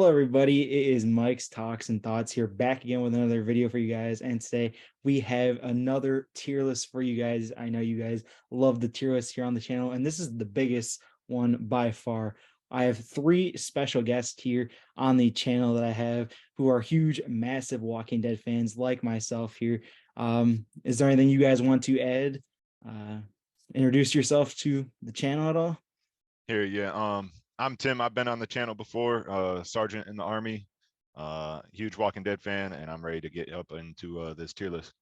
Hello, everybody. It is Mike's Talks and Thoughts here, back again with another video for you guys. And today we have another tier list for you guys. I know you guys love the tier list here on the channel, and this is the biggest one by far. I have three special guests here on the channel that I have who are huge, massive Walking Dead fans like myself here. Is there anything you guys want to add? Introduce yourself to the channel at all? Here, yeah. I'm Tim. I've been on the channel before, sergeant in the Army, huge Walking Dead fan, and I'm ready to get up into this tier list.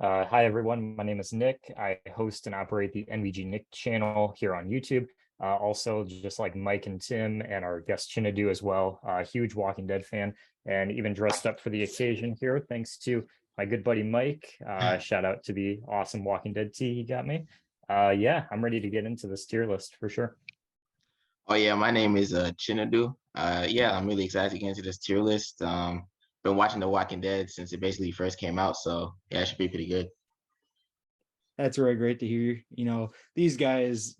Hi, everyone. My name is Nick. I host and operate the NVG Nick channel here on YouTube. Also, just like Mike and Tim and our guest Chinadu as well, huge Walking Dead fan, and even dressed up for the occasion here, thanks to my good buddy Mike. Shout out to the awesome Walking Dead tee he got me. Yeah, I'm ready to get into this tier list for sure. Oh yeah, my name is Chinadu. Yeah, I'm really excited to get into this tier list. Been watching The Walking Dead since it basically first came out, so yeah, it should be pretty good. That's really great to hear. You know, these guys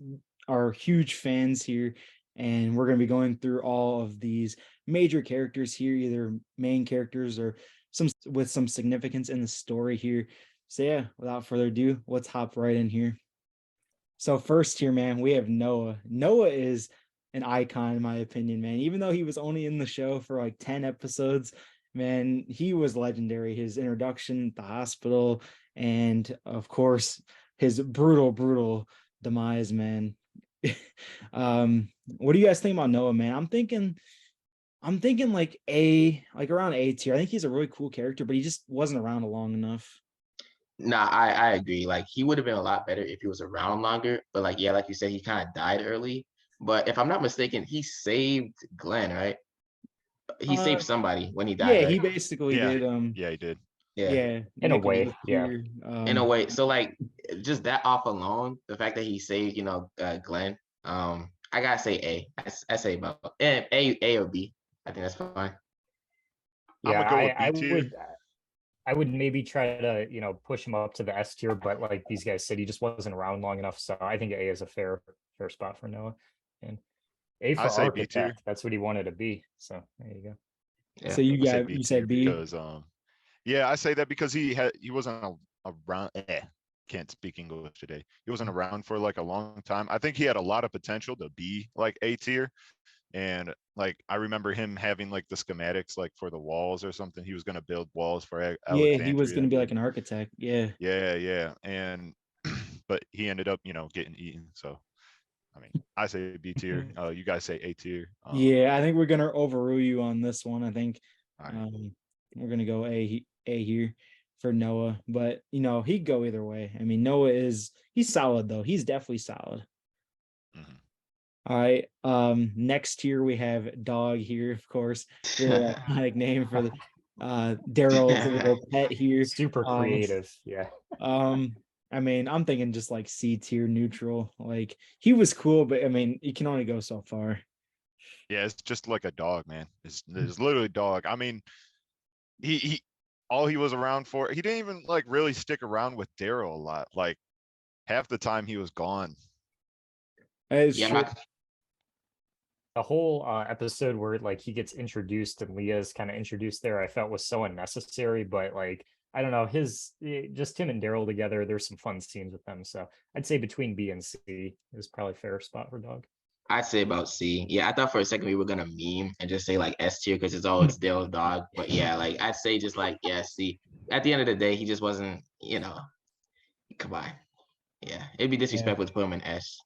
are huge fans here, and we're going to be going through all of these major characters here, either main characters or some with some significance in the story here. So yeah, without further ado, let's hop right in here. So first here, man, we have Noah. Noah is an icon in my opinion, man. Even though he was only in the show for like 10 episodes, man, he was legendary. His introduction, the hospital, and of course, his brutal demise, man. What do you guys think about Noah, man? I'm thinking like around A tier. I think he's a really cool character, but he just wasn't around long enough. Nah, I agree. Like he would have been a lot better if he was around longer. But like yeah, like you said, he kind of died early. But if I'm not mistaken, he saved Glenn, right? He saved somebody when he died, Yeah, right? he basically Yeah, did. yeah, he did. Yeah, In a make him way, look yeah. here. In a way. So like just that off alone, the fact that he saved, Glenn, I gotta say A. I say about A or B. I think that's fine. Yeah, I'm gonna go with B tier. I would maybe try to, push him up to the S tier, but like these guys said, he just wasn't around long enough. So I think A is a fair spot for Noah. And A for I say B tier. architect. That's what he wanted to be. So there you go. Yeah. So you said B because yeah, I say that because he wasn't around. Can't speak English today. He wasn't around for like a long time. I think he had a lot of potential to be like A tier. And like I remember him having like the schematics like for the walls or something. He was going to build walls for Alexandria. Yeah, he was going to be like an architect. Yeah. Yeah. And but he ended up, getting eaten. So I mean, I say B tier. You guys say A tier. Yeah, I think we're gonna overrule you on this one. I think Right. we're gonna go A here for Noah, but he'd go either way. I mean, he's solid though. He's definitely solid. Mm-hmm. All right. Next tier we have Dog here, of course. Really iconic name for the Daryl's little pet here. Super creative. Yeah. I mean, I'm thinking just like C tier neutral. Like he was cool, but I mean, you can only go so far. Yeah, it's just like a dog, man. It's literally a dog. I mean, he all he was around for, he didn't even like really stick around with Daryl a lot. Like half the time he was gone. Yeah, the whole episode where like he gets introduced and Leah's kind of introduced there, I felt was so unnecessary. But like I don't know, just him and Daryl together, there's some fun scenes with them. So I'd say between B and C is probably a fair spot for Dog. I'd say about C. Yeah, I thought for a second we were gonna meme and just say like S tier because it's Daryl's dog. But yeah, like I'd say just like yeah, C. At the end of the day, he just wasn't, come on. Yeah, it'd be disrespectful to put him in S.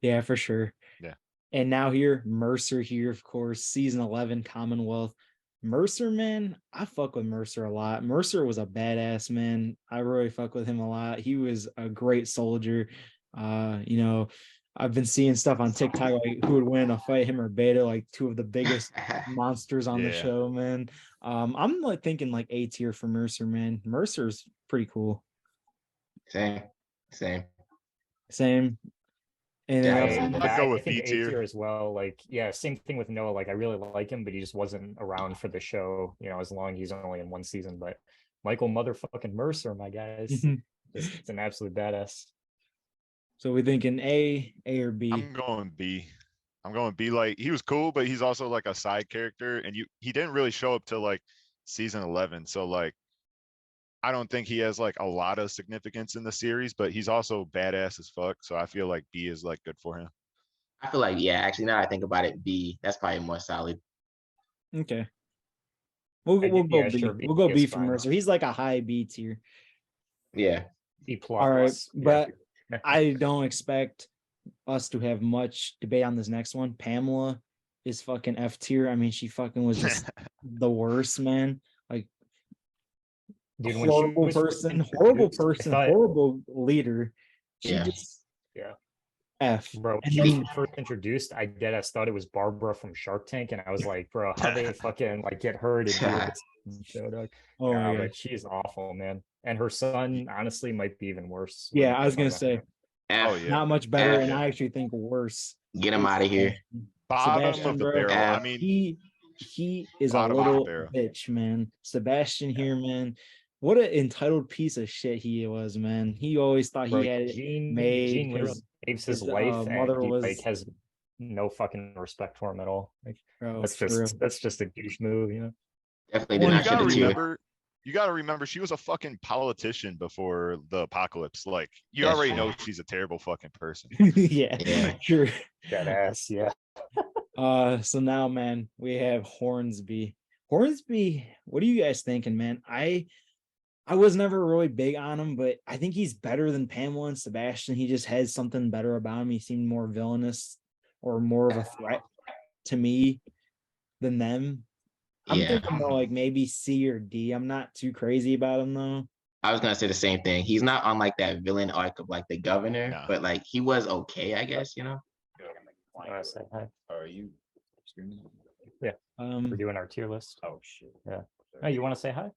Yeah, for sure. Yeah. And now here, Mercer here, of course, season 11, Commonwealth. Mercer, man, I fuck with Mercer a lot. Mercer was a badass, man. I really fuck with him a lot. He was a great soldier. I've been seeing stuff on TikTok like who would win a fight, him or Beta, like two of the biggest monsters on the show, man. I'm like thinking like A tier for Mercer, man. Mercer's pretty cool. Same. And I'd go with B A tier as well. Like, yeah, same thing with Noah. Like, I really like him, but he just wasn't around for the show, as long as he's only in one season. But Michael motherfucking Mercer, my guys, it's an absolute badass. So we're thinking A or B? I'm going B. I'm going B. Like he was cool, but he's also like a side character, and he didn't really show up till like season 11. So like I don't think he has like a lot of significance in the series, but he's also badass as fuck. So I feel like B is like good for him. I feel like, yeah, actually now I think about it, B, that's probably more solid. Okay. We'll I we'll get- go yeah, B. sure, We'll go B B is for fine. Mercer. He's like a high B tier. Yeah. B All right, plus. Yeah. but I don't expect us to have much debate on this next one. Pamela is fucking F tier. I mean, she fucking was just the worst, man. Like Dude, when she horrible was first person, introduced, I thought- horrible leader. She Yeah. just Yeah. F. Bro, And she then was first introduced. I deadass thought it was Barbara from Shark Tank, and I was like, bro, how they fucking like get her to do this show, dog? oh my Nah, god. but she's awful, man. And her son, honestly, might be even worse. Yeah, when I was you gonna talk about say him. F, Oh, yeah. not much better, F. and I actually think worse. Get him out of here. Bottom Sebastian, of the bro. barrel. I F. mean, He is a Bottom of the little barrel. bitch, man. Sebastian here, man. What an entitled piece of shit he was, man. He always thought Bro, he had it Gene made literally because saves his his life, and mother he was like has no fucking respect for him at all. Like bro, that's for real. just a douche move, you know. Definitely Well, did you not you shed gotta a tear. remember. You gotta remember, she was a fucking politician before the apocalypse. Like you That's already true. know she's a terrible fucking person. yeah, Yeah. sure. That ass, yeah. So now, man, we have Hornsby. Hornsby, what are you guys thinking, man? I was never really big on him, but I think he's better than Pamela and Sebastian. He just has something better about him. He seemed more villainous or more of a threat to me than them. I'm Yeah. thinking though, like maybe C or D. I'm not too crazy about him though. I was gonna say the same thing. He's not on like that villain arc of like the governor, Nah. but like he was okay, I guess, you know? Say hi. Are you streaming? We're doing our tier list. Oh shit. Yeah. Oh, you want to say hi?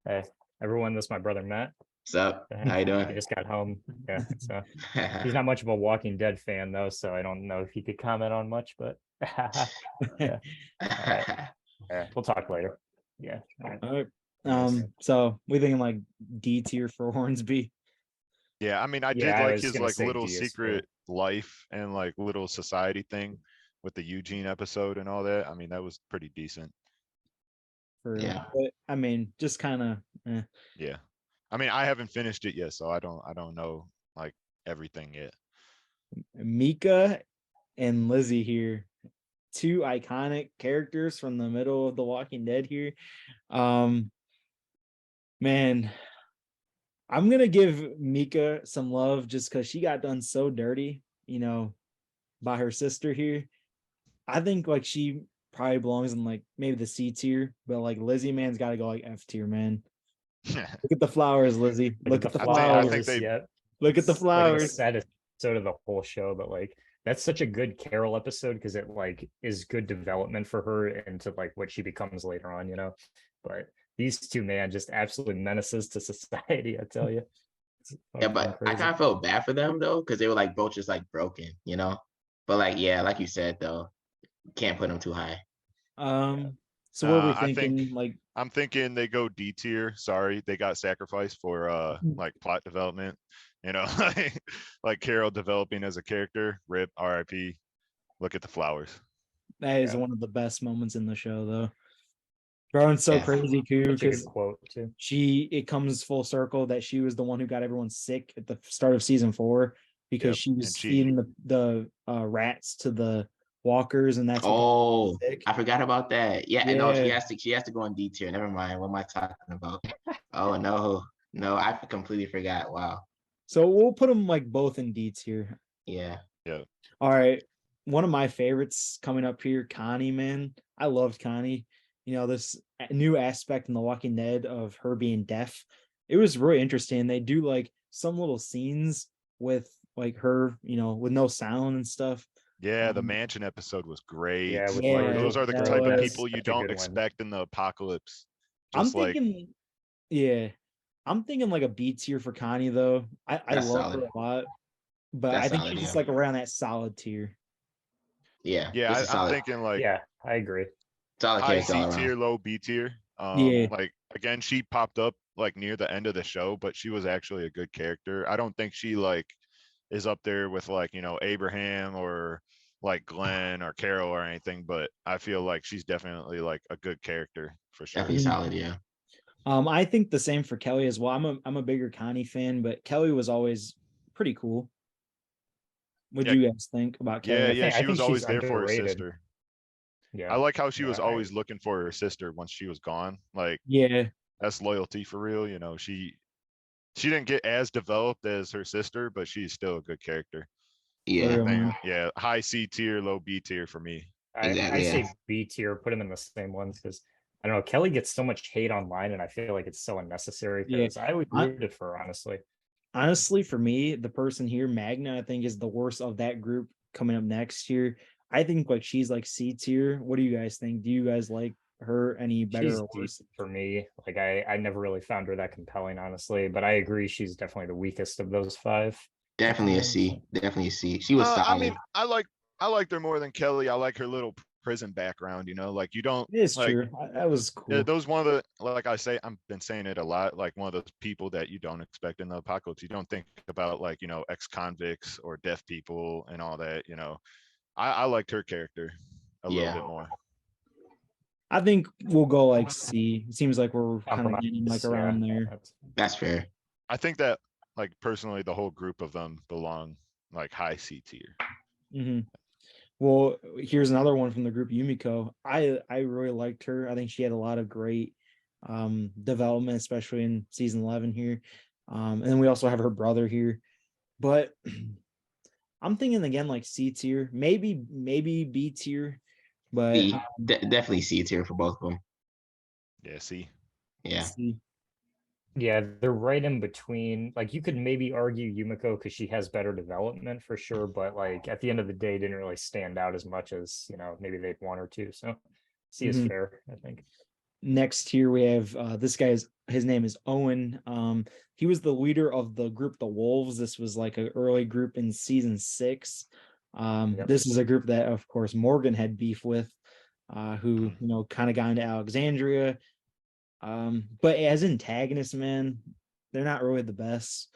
Hey, everyone, this is my brother Matt. What's up? How you He doing? just got home. Yeah. So he's not much of a Walking Dead fan though, so I don't know if he could comment on much, but yeah, we'll talk later. Yeah. All right. All right. Yes. So we thinking like D tier for Hornsby. Yeah, I mean, I did Yeah, I like was his gonna like say little D as well. secret life and like little society thing with the Eugene episode and all that. I mean, that was pretty decent. Yeah. But I mean, just kind of Yeah. I mean, I haven't finished it yet, so I don't know like everything yet. Mika and Lizzie here, two iconic characters from the middle of The Walking Dead here. Man, I'm gonna give Mika some love just because she got done so dirty, by her sister here. I think like she probably belongs in like maybe the C tier, but like Lizzie man's got to go like F tier, man. Look at the flowers, Lizzie. Look at the I think flowers. they- Yeah. Look at the It's like the flowers. saddest episode of the whole show, but like that's such a good Carol episode because it like is good development for her into like what she becomes later on, But these two, man, just absolute menaces to society, I tell you. It's Yeah, fucking but I crazy. kind of felt bad for them though, because they were like both just like broken, you know? But like, yeah, like you said though, can't put them too high. So what are we I think- thinking? Like, I'm thinking they go D tier. Sorry, they got sacrificed for like plot development. Like Carol developing as a character. RIP, RIP. Look at the flowers. that is Yeah. one of the best moments in the show, though. Bro, it's so Yeah. crazy too Such a good because quote too. it comes full circle that she was the one who got everyone sick at the start of season 4 because Yep, she was and she- feeding the rats to the walkers, and that's what got Oh, them sick. I forgot about that. Yeah, and no, she Yeah. has to go in D tier. Never mind. What am I talking about? Oh no, no, I completely forgot. Wow. So we'll put them like both in D tier. Yeah. All right. One of my favorites coming up here, Connie, man. I loved Connie. This new aspect in The Walking Dead of her being deaf. It was really interesting. They do like some little scenes with like her, with no sound and stuff. Yeah, the Um, mansion episode was great. Yeah, with Yeah, Like, Margot. those are the that type of was people you such a don't good one. expect in the apocalypse. I'm Just like thinking, yeah, I'm thinking like a B tier for Connie though. I That's love her solid. a lot, but That's I think solid, she's just yeah. like around that solid tier. Yeah. yeah, this is I'm solid. thinking like Yeah, I agree. Solid high character all C around. tier, low B tier. Yeah. Like again, she popped up like near the end of the show, but she was actually a good character. I don't think she like is up there with like Abraham or like Glenn or Carol or anything, but I feel like she's definitely like a good character for sure. Definitely Mhm. solid. Yeah. I think the same for Kelly as well. I'm a bigger Connie fan, but Kelly was always pretty cool. What do Yeah, you guys think about Kelly? Yeah, I yeah, think I she think was always she's there for her underrated. sister. Yeah. I like how she Yeah, was always looking for her sister once she was gone. Like Yeah, that's loyalty for real, she didn't get as developed as her sister, but she's still a good character. for Yeah. real, Thing, man. yeah, high C tier, low B tier for me. I Exactly. Yeah. say B tier, put him in the same ones because I don't know. Kelly gets so much hate online, and I feel like it's so unnecessary Yeah. because I always I- rooted for her, honestly. Honestly, for me, the person here, Magna, I think is the worst of that group coming up next year. I think like she's like C tier. What do you guys think? Do you guys like her any better She's or deep worse? for me. Like I never really found her that compelling, honestly. But I agree, she's definitely the weakest of those five. Definitely a C. Definitely a C. She was I solid. mean, I liked her more than Kelly. I like her little prison background, like you don't It is like true. That was cool. those one of the like I say, I've been saying it a lot, like one of those people that you don't expect in the apocalypse. You don't think about like, ex-convicts or deaf people and all that. I liked her character a little Yeah. bit more. I think we'll go like C. It seems like we're kind of Compromise, getting like yeah, around there. That's fair. I think that like personally the whole group of them belong like high C tier. Mhm. Well, here's another one from the group, Yumiko. I really liked her. I think she had a lot of great development, especially in season 11 here. And then we also have her brother here. But I'm thinking again like C tier, maybe B tier, but B. Definitely C tier for both of them. Yeah, see. Yeah. C. Yeah, they're right in between. Like you could maybe argue Yumiko because she has better development for sure, but like at the end of the day, didn't really stand out as much as maybe they'd want her to. So C is Mhm. fair, I think. Next here we have this guy's his name is Owen. He was the leader of the group The Wolves. This was like an early group in season 6. Yep. This is a group that of course Morgan had beef with, who Mm. kind of got into Alexandria. But as antagonists, man, they're not really the best.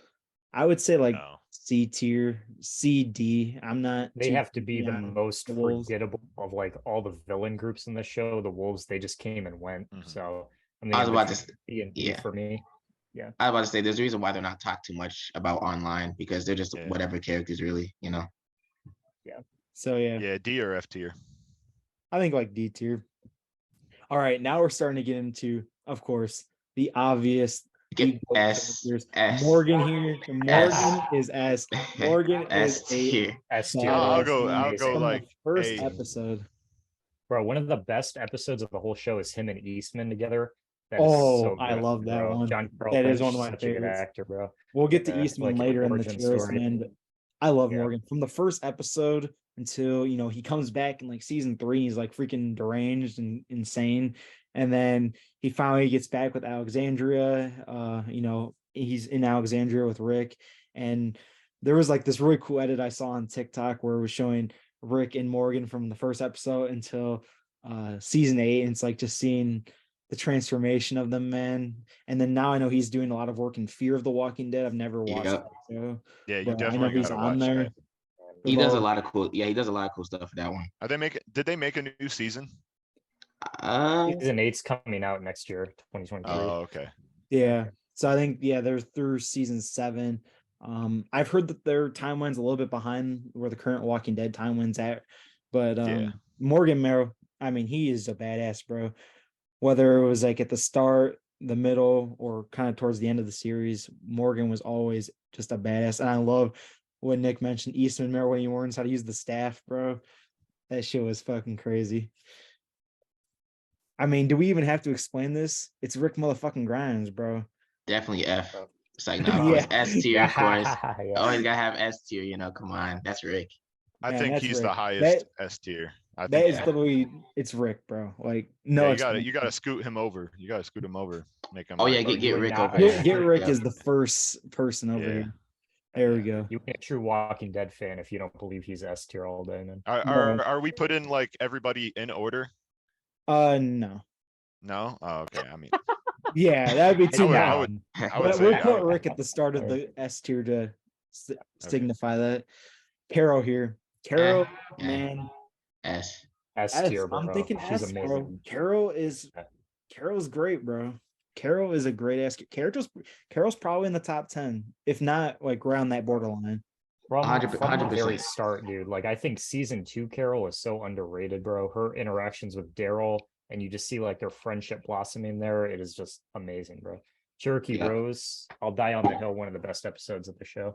I would say like No. C tier, C D. I'm not They too have to be keen the on most the Wolves. forgettable of like all the villain groups in the show. The Wolves, they just came and went. Mhm. So I'm I was thinking about to between B and D yeah. for me. I was about to say there's a reason why they're not talked too much about online because they're just Yeah. whatever characters really. So yeah, Yeah, D or F tier. I think like D tier. All right, now we're starting to get into, of course, the obvious Get equal S, characters. S, Morgan here. Morgan S. is S. Morgan is S a tier. S tier. I'll badass go. man I'll go from like the first A. episode. Bro, one of the best episodes of the whole show is him and Eastman together. That is Oh, so I good, love that bro. one. John Carl That is Lynch, one of my such a good favorites. actor, bro. We'll get to Yeah, Eastman like later in the origin tier list, story. man. But I love Yeah. Morgan from the first episode until he comes back in like season 3. He's like freaking deranged and insane, and then he finally gets back with Alexandria. He's in Alexandria with Rick, and there was like this really cool edit I saw on TikTok where it was showing Rick and Morgan from the first episode until season 8, and it's like just seeing the transformation of them, man. And then now I know he's doing a lot of work in Fear of the Walking Dead. I've never watched Yep. that show, Yeah, you but I know definitely he's gotta on watch there. that. He does a Well, lot of cool. Yeah, he does a lot of cool stuff for that one. Did they make a new season? Season 8's coming out next year, 2023. Oh, okay. yeah. So I think they're through season 7. I've heard that their timeline's a little bit behind where the current Walking Dead timeline's at, but Yeah. Morgan Merrill, I mean, he is a badass, bro. Whether it was like at the start, the middle, or kind of towards the end of the series, Morgan was always just a badass. And I love what Nick mentioned, Eastman, remember when he learns how to use the staff, bro? That shit was fucking crazy. I mean, do we even have to explain this? It's Rick motherfucking Grimes, bro. Definitely F. Oh. It's like, no, of course, Yeah. S tier, of course. Yeah. Always gotta have S tier, come on. That's Rick. I Man, think that's he's the Rick. highest S tier. I That think is yeah. literally, it's Rick, bro. Like, no, yeah, you explanation. gotta scoot him over. You gotta scoot him over. Make him. Oh yeah, like- get would Rick not- over Get, there. get Rick Yep. is the first person over Yeah. here. There we go. You ain't a true Walking Dead fan if you don't believe he's S tier all day, man. Are we putting like everybody in order? No. No. Oh, okay. I mean, Yeah, that'd be too would- much. I would But say we'll I put would- Rick at the start of the S tier to signify that. Carol here. Carol, eh. man, S. S S. tier, bro. I'm thinking She's S, bro. amazing. Carol's great, bro. Carol is a great ass. Carol's probably in the top 10, if not like around that borderline. From 100%. the very start, dude. Like I think season 2 Carol is so underrated, bro. Her interactions with Daryl, and you just see like their friendship blossoming there. It is just amazing, bro. Cherokee Yeah. Rose, I'll Die on the Hill, one of the best episodes of the show.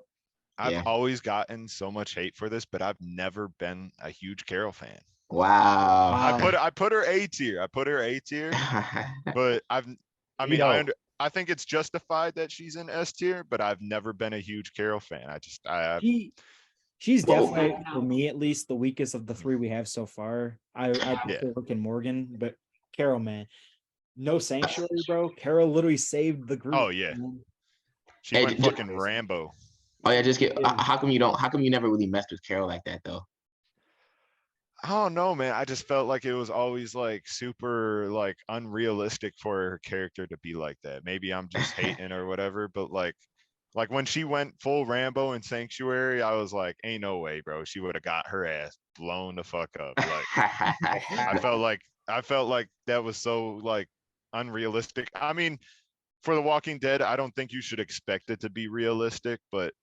I've Yeah. always gotten so much hate for this, but I've never been a huge Carol fan. Wow. I put her A tier. I put her A tier, but I mean, Veto. I think it's justified that she's in S tier, but I've never been a huge Carol fan. She's Whoa. definitely, for me at least, the weakest of the three we have so far. I Yeah. prefer Rick and Morgan, but Carol, man, no sanctuary, bro. Carol literally saved the group. Oh, yeah. man. She Hey, went fucking Rambo. Oh yeah, just get. Yeah. How come you never really messed with Carol like that though? I don't know, man. I just felt like it was always like super like unrealistic for her character to be like that. Maybe I'm just hating or whatever, but like when she went full Rambo in Sanctuary, I was like, ain't no way, bro. She would have got her ass blown the fuck up. Like I felt like that was so like unrealistic. I mean, for The Walking Dead, I don't think you should expect it to be realistic, but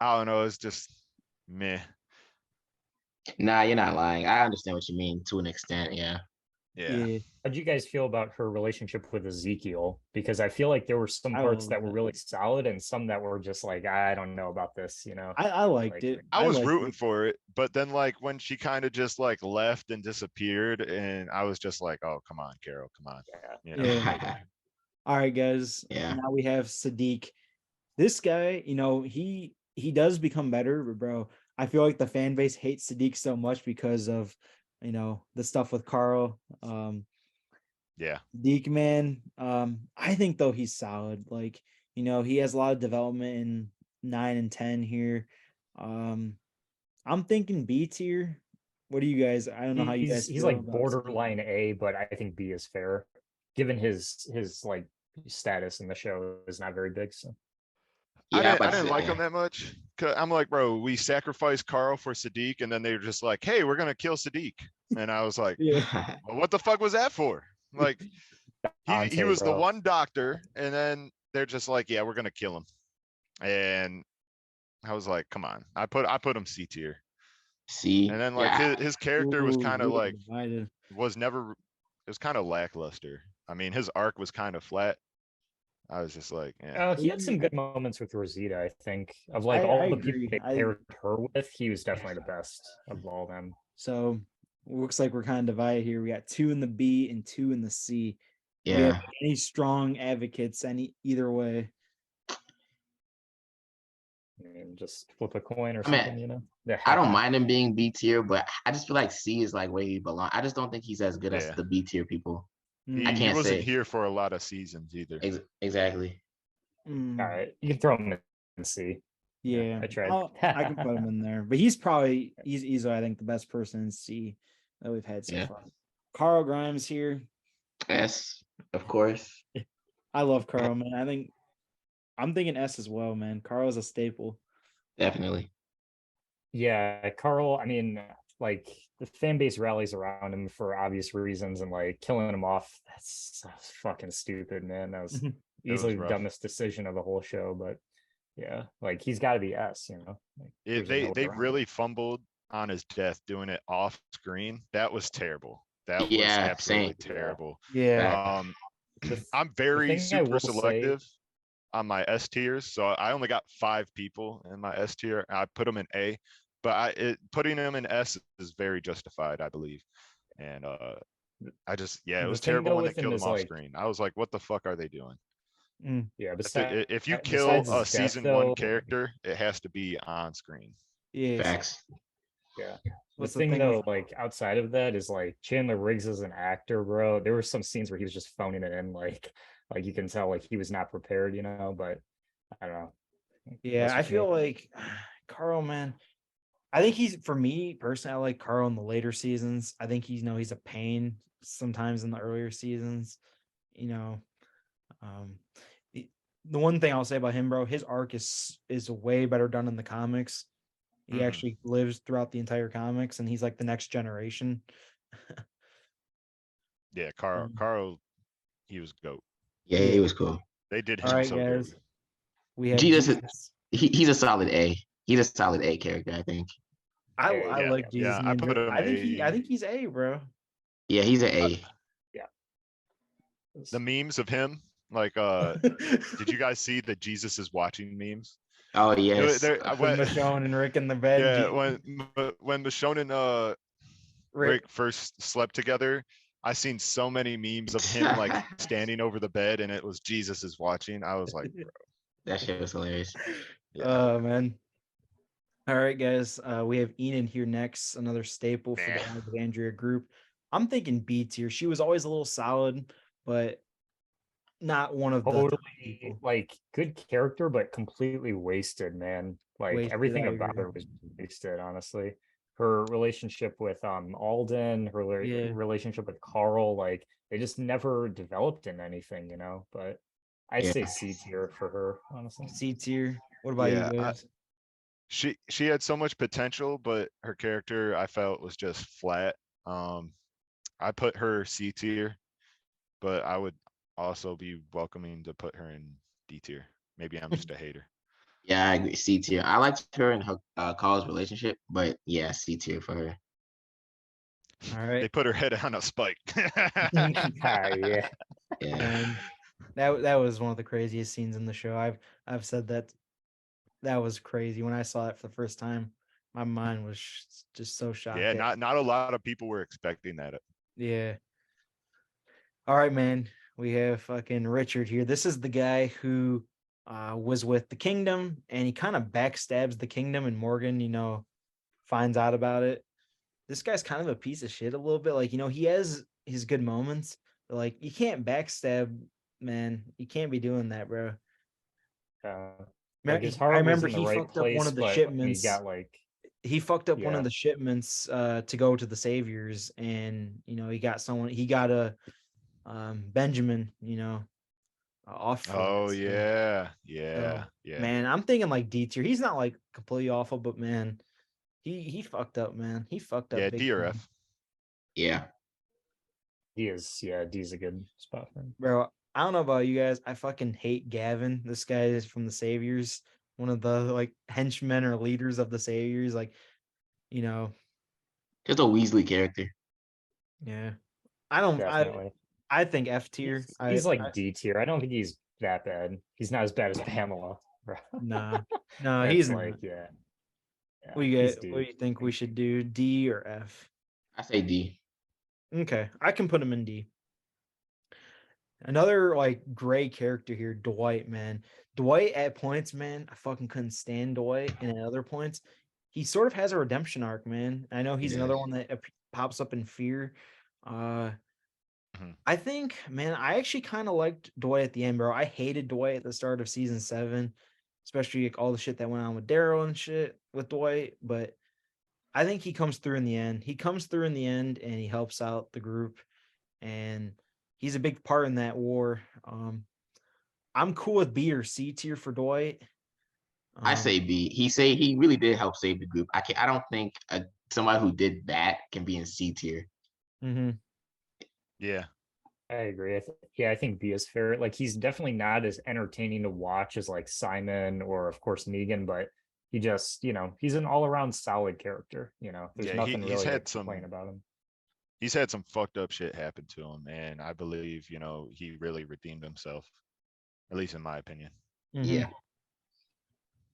I don't know, it's just meh. Nah, you're not lying. I understand what you mean to an extent. Yeah. Yeah. How'd you guys feel about her relationship with Ezekiel? Because I feel like there were some parts that were really solid and some that were just like, I don't know about this, you know? I liked Like, it. I was liked rooting it. for it, but then like when she kind of just like left and disappeared, and I was just like, oh, come on, Carol, come on. yeah. You know? Yeah. All right, guys. Yeah. Now we have Sadiq. This guy, he does become better, but bro, I feel like the fan base hates Sadiq so much because of the stuff with Carl. Yeah. Sadiq, man. I think though he's solid. Like, he has a lot of development in 9 and 10 here. I'm thinking B tier. What do you guys? I don't know how you guys He's feel like about Sadiq. borderline A, but I think B is fair, given his like status in the show is not very big. So Yeah, I didn't like him that much. 'Cause I'm like, bro, we sacrificed Carl for Sadiq, and then they were just like, hey, we're gonna kill Sadiq. And I was like, Yeah. well, what the fuck was that for? Like he Dante, was the bro. one doctor, and then they're just like, yeah, we're gonna kill him. And I was like, come on. I put him C tier. See. And then like Yeah. his character was Ooh, kind of we were like divided. it was kind of lackluster. I mean, his arc was kind of flat. I was just like, yeah. He had some good moments with Rosita, I think. Of like I all the agree. people they paired her with, he was definitely the best of all them. So looks like we're kind of divided here. We got 2 in the B and 2 in the C. Do we Yeah. have any strong advocates either way? I mean, just flip a coin or I mean, something, you know? I don't mind him being B tier, but I just feel like C is like where he belongs. I just don't think he's as good as Yeah. the B tier people. Mm, I He can't wasn't say. here for a lot of seasons either. Exactly. mm, All right, you can throw him in C. yeah, I tried. I can put him in there, but he's easily, I think, the best person in C that we've had so Yeah. far. Carl Grimes here. S, of course. I love Carl, man. I'm thinking S as well, man. Carl's a staple. Definitely. Yeah, Carl, I mean, like the fan base rallies around him for obvious reasons, and like killing him off, that's fucking stupid, man. That was easily the rough. dumbest decision of the whole show, but yeah, like he's got to be S, you know. Like, there's no way They around it. really fumbled on his death doing it off screen. That was terrible. That was Yeah, absolutely same. terrible. Yeah. I'm very thing I super will say- selective on my S tiers, so I only got 5 people in my S tier. I put them in A, but putting them in S is very justified, I believe. And I just it The was thing, terrible though, when they with him killed him is, off like- screen. I was like, what the fuck are they doing? Yeah, If you kill besides a his death, season though, 1 character, it has to be on screen. Yeah. Facts. yeah. What's The the thing thing though, with- like outside of that, is like Chandler Riggs as an actor, bro. There were some scenes where he was just phoning it in, like you can tell, like he was not prepared, you know. But I don't know. Yeah, That's I just me. feel like Carl, man. I think for me personally, I like Carl in the later seasons. I think he's a pain sometimes in the earlier seasons. The one thing I'll say about him, bro, his arc is way better done in the comics. He Mhm. actually lives throughout the entire comics, and he's like the next generation. Yeah, Um, Carl, he was GOAT. Yeah, Yeah. he was cool. They did All him right, so guys. dirty. We have Jesus is Jesus. he's a solid A. He's a solid A character, I think. I Yeah, like Jesus. yeah, Me I and put Drake. him I A. think he's A, bro. Yeah, he's an A. The memes of him, like, did you guys see the Jesus is watching memes? Oh It wa- yes. there, I With went, Michonne and Rick in the bed. yeah, when Michonne and Rick. Rick first slept together, I seen so many memes of him like standing over the bed, and it was Jesus is watching. I was like, That shit was hilarious. yeah, Oh man. All right, guys. We have Enid here next, another staple for the Nah. Alexandria group. I'm thinking B tier. She was always a little solid, but not one of the top Totally people. like good character, but completely wasted, man. Like Wasted, everything I about agree. her was wasted, honestly. Her relationship with Alden, her Yeah. relationship with Carl, like they just never developed in anything, you know. But I'd Yeah. say C tier for her, honestly. C tier. What about Yeah, you guys? she had so much potential, but her character I felt was just flat. I put her C tier, but I would also be welcoming to put her in D tier. Maybe I'm just a hater. Yeah, I agree. C tier. I liked her and her Carl's relationship, but yeah, C tier for her. All They right. put her head on a spike. Yeah. Yeah. And that was one of the craziest scenes in the show. I've said that was crazy. When I saw it for the first time, my mind was just so shocked. Yeah, at- not a lot of people were expecting that. Yeah. All right, man. We have fucking Richard here. This is the guy who was with the kingdom, and he kind of backstabs the kingdom, and Morgan, finds out about it. This guy's kind of a piece of shit a little bit. Like, he has his good moments, but like you can't backstab, man. You can't be doing that, bro. Like his I heart was remember in the he right fucked up one place, of the but when he shipments. got like He fucked up one of Yeah. the shipments to go to the saviors, and he got a Benjamin, off. Oh So, yeah, yeah, yeah. man, I'm thinking like D tier. He's not like completely awful, but man, he fucked up, man. He fucked up Yeah, big D or time. F. Yeah. D is a good spot for him. Bro. I don't know about you guys. I fucking hate Gavin. This guy is from the Saviors, one of the like henchmen or leaders of the Saviors. Like, Just a Weasley character. yeah. I don't. Definitely. I think F tier. He's like D tier. I don't think he's that bad. He's not as bad as Pamela. Nah, no, It's he's like, not. yeah. What he's do D. you think we should do? D or F? I say D. Okay, I can put him in D. Another like gray character here, Dwight, man. Dwight at points, man, I fucking couldn't stand Dwight, and at other points, he sort of has a redemption arc, man. I know he's another Yes. one that pops up in Fear. Mhm. I think, man, I actually kind of liked Dwight at the end, bro. I hated Dwight at the start of season 7, especially like all the shit that went on with Daryl and shit with Dwight. But I think he comes through in the end. He comes through in the end, and he helps out the group, and he's a big part in that war. I'm cool with B or C tier for Dwight. I say B. He really did help save the group. I don't think somebody who did that can be in C tier. Mm-hmm. Yeah. I agree. I think B is fair. Like he's definitely not as entertaining to watch as like Simon or of course Negan, but he just, he's an all-around solid character. There's Yeah, nothing he's really had to some complain about him. he's had some fucked up shit happen to him, and I believe, he really redeemed himself. At least in my opinion. Mm-hmm. Yeah.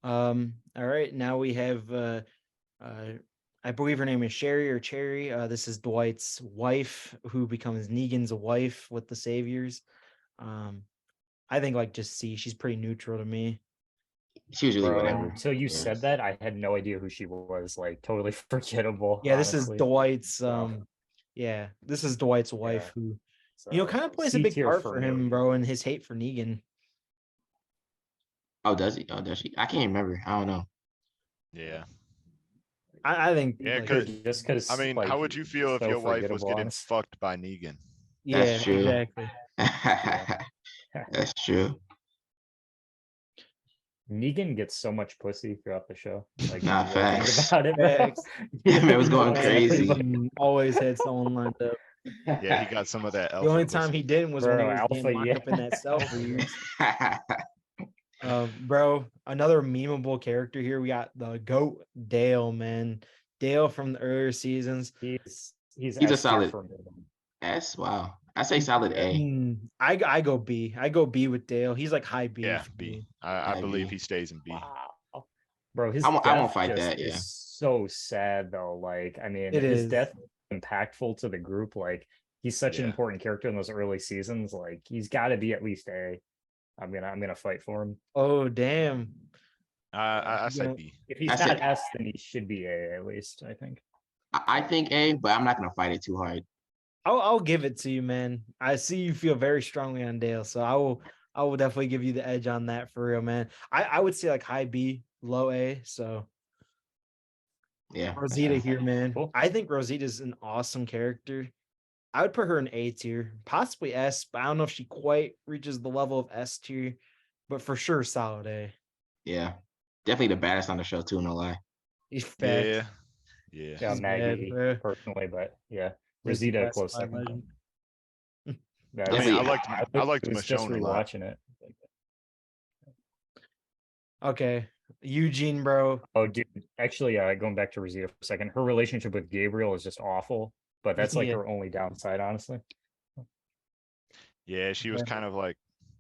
All right. Now we have I believe her name is Sherry or Cherry. This is Dwight's wife who becomes Negan's wife with the Saviors. I think like just C. She's pretty neutral to me. She was really Bro, whatever. until you Yeah. said that, I had no idea who she was. Like totally forgettable. Yeah, this is honestly. Dwight's Wow. yeah, this is Dwight's wife Yeah. who So, kind of plays a C big tier part for me. him, bro, and his hate for Negan. Oh, does he? Oh, does she? I can't remember. I don't know. Yeah. I think Yeah, like, 'cause- Just because I mean, how would you feel if so your wife was forgettable, getting honest. fucked by Negan? yeah, That's true. exactly. That's true. Negan gets so much pussy throughout the show. Like, Nah, when you really think facts. about it, bro. Facts. That man was going Man, crazy. fucking always had someone lined up. Yeah, he got some of that The alpha only time pussy. he didn't was when he Bro, was alpha, getting locked yeah. up in that cell for years. Bro, another memeable character here. We got the GOAT Dale, man. Dale from the earlier seasons. He's He's a S tier solid for me. S. Wow. I say solid A. I go B. I go B with Dale. He's like high B. Yeah, for B. me. I I believe B. he stays in B. Wow. Bro, his I won't death fight just that, yeah. is so sad though. Like, I mean, It his is. death impactful to the group. Like, he's such an Yeah. important character in those early seasons. Like, he's got to be at least A. I'm gonna fight for him. Oh damn. I you say know, B. If he's I not said- S, then he should be A at least. I think. I think A, but I'm not gonna fight it too hard. I'll give it to you, man. I see you feel very strongly on Dale, so I will definitely give you the edge on that for real, man. I would say like high B, low A. So Yeah. for Rosita sure. here, man. Cool. I think Rosita's an awesome character. I would put her in A tier, possibly S, but I don't know if she quite reaches the level of S tier, but for sure solid A. Yeah. Definitely the baddest on the show too, no lie. Facts. Yeah. Yeah. Yeah, She's bad, Maggie bro. personally, but yeah, She's the Rosita best close live second. legend. Yeah, I mean, Definitely- I liked was just Michonne a lot. rewatching it. Okay, Eugene, bro. Oh, dude. Actually, going back to Rosita for a second, her relationship with Gabriel is just awful. But that's like Yeah. her only downside, honestly. Yeah, she was Yeah. kind of like,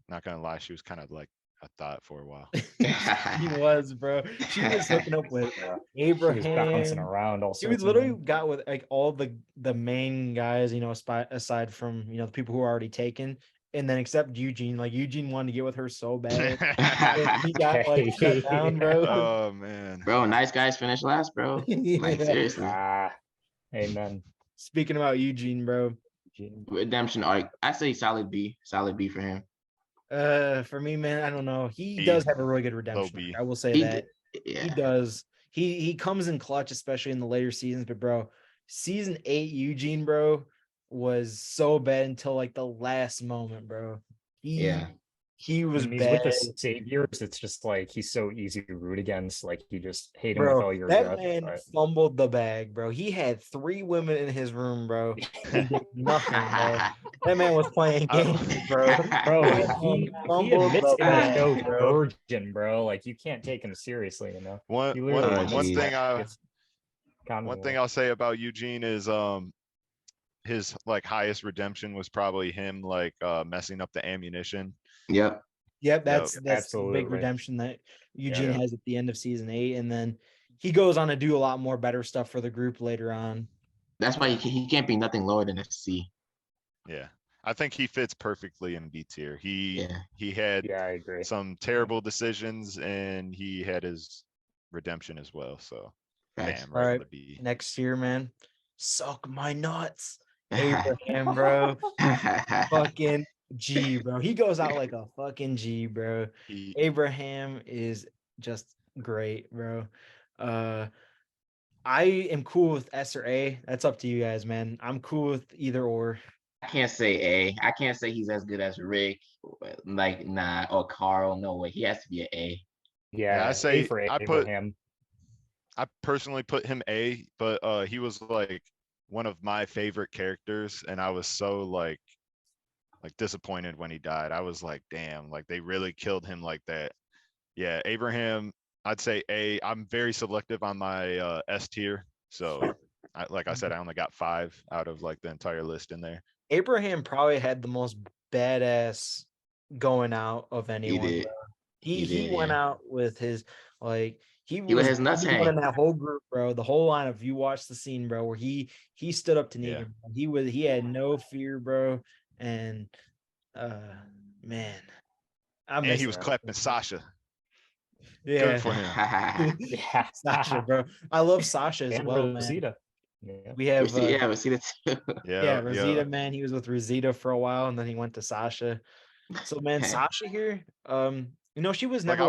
not gonna lie, she was kind of like a thought for a while. He was, bro. She was hooking up with Yeah, she was bouncing Abraham. around. All She was sorts of literally men. got with like all the main guys, you know, aside from the people who are already taken, and then except Eugene. Like Eugene wanted to get with her so bad, and he got like shut down, bro. Oh man. Bro, nice guys finish last, bro. Like Yeah. seriously. Amen. Speaking about Eugene, bro. Redemption arc. I say solid B. Solid B for him. For me, man, I don't know. He B. does have a really good redemption. B. arc, I will say He that. Yeah. He does. He comes in clutch, especially in the later seasons. But bro, season 8 Eugene, bro, was so bad until like the last moment, bro. He was When he's bad, with the saviors, it's just like he's so easy to root against. Like you just hate him with bro. all your That guts. man but- fumbled the bag, bro. He had 3 women in his room, bro. He did nothing, bro. That man was playing I- games, bro. Bro, That he man fumbled admits the in the bag, show bro. virgin, bro. Like you can't take him seriously, you know. One He one literally Oh, admits one geez. thing that. I It's common one thing law. I'll say about Eugene is his like highest redemption was probably him like messing up the ammunition. Yep. Yep, that's the big absolutely. redemption that Eugene Yeah. has at the end of season 8, and then he goes on to do a lot more better stuff for the group later on. That's why he can't be nothing lower than a C. Yeah. I think he fits perfectly in B tier. Yeah. He had Yeah, I agree. some terrible decisions and he had his redemption as well. So Facts. bam, right on Alright. the B. Next year, man, suck my nuts, Abraham, bro. Fucking G, bro. He goes out like a fucking G, bro. He, Abraham is just great, bro. I am cool with S or A. That's up to you guys, man. I'm cool with either or. I can't say A. I can't say he's as good as Rick. Like, nah, or Carl. No way. He has to be an A. Yeah, I say- A for I put- Abraham. I personally put him A, but he was like one of my favorite characters, and I was so like disappointed when he died. I was like, damn, like they really killed him like that. Yeah, Abraham, I'd say A. I'm very selective on my S tier, so like I said, I only got 5 out of like the entire list in there. Abraham probably had the most badass going out of anyone. did. bro. He He did, went yeah. out with his like he He let his nuts he was one in hang. that whole group, bro. The whole line of you watched the scene, bro, where he stood up to Yeah. Negan. bro. He had no fear, bro, and man, I And miss he was that. clapping Sasha. Yeah, Good for him. Yeah, Sasha, bro. I love Sasha as and well, man. Rosita. Yeah. We have Yeah, we see that too. yeah, Rosita, man. He was with Rosita for a while, and then he went to Sasha. So, man, Sasha here, she was Like never. I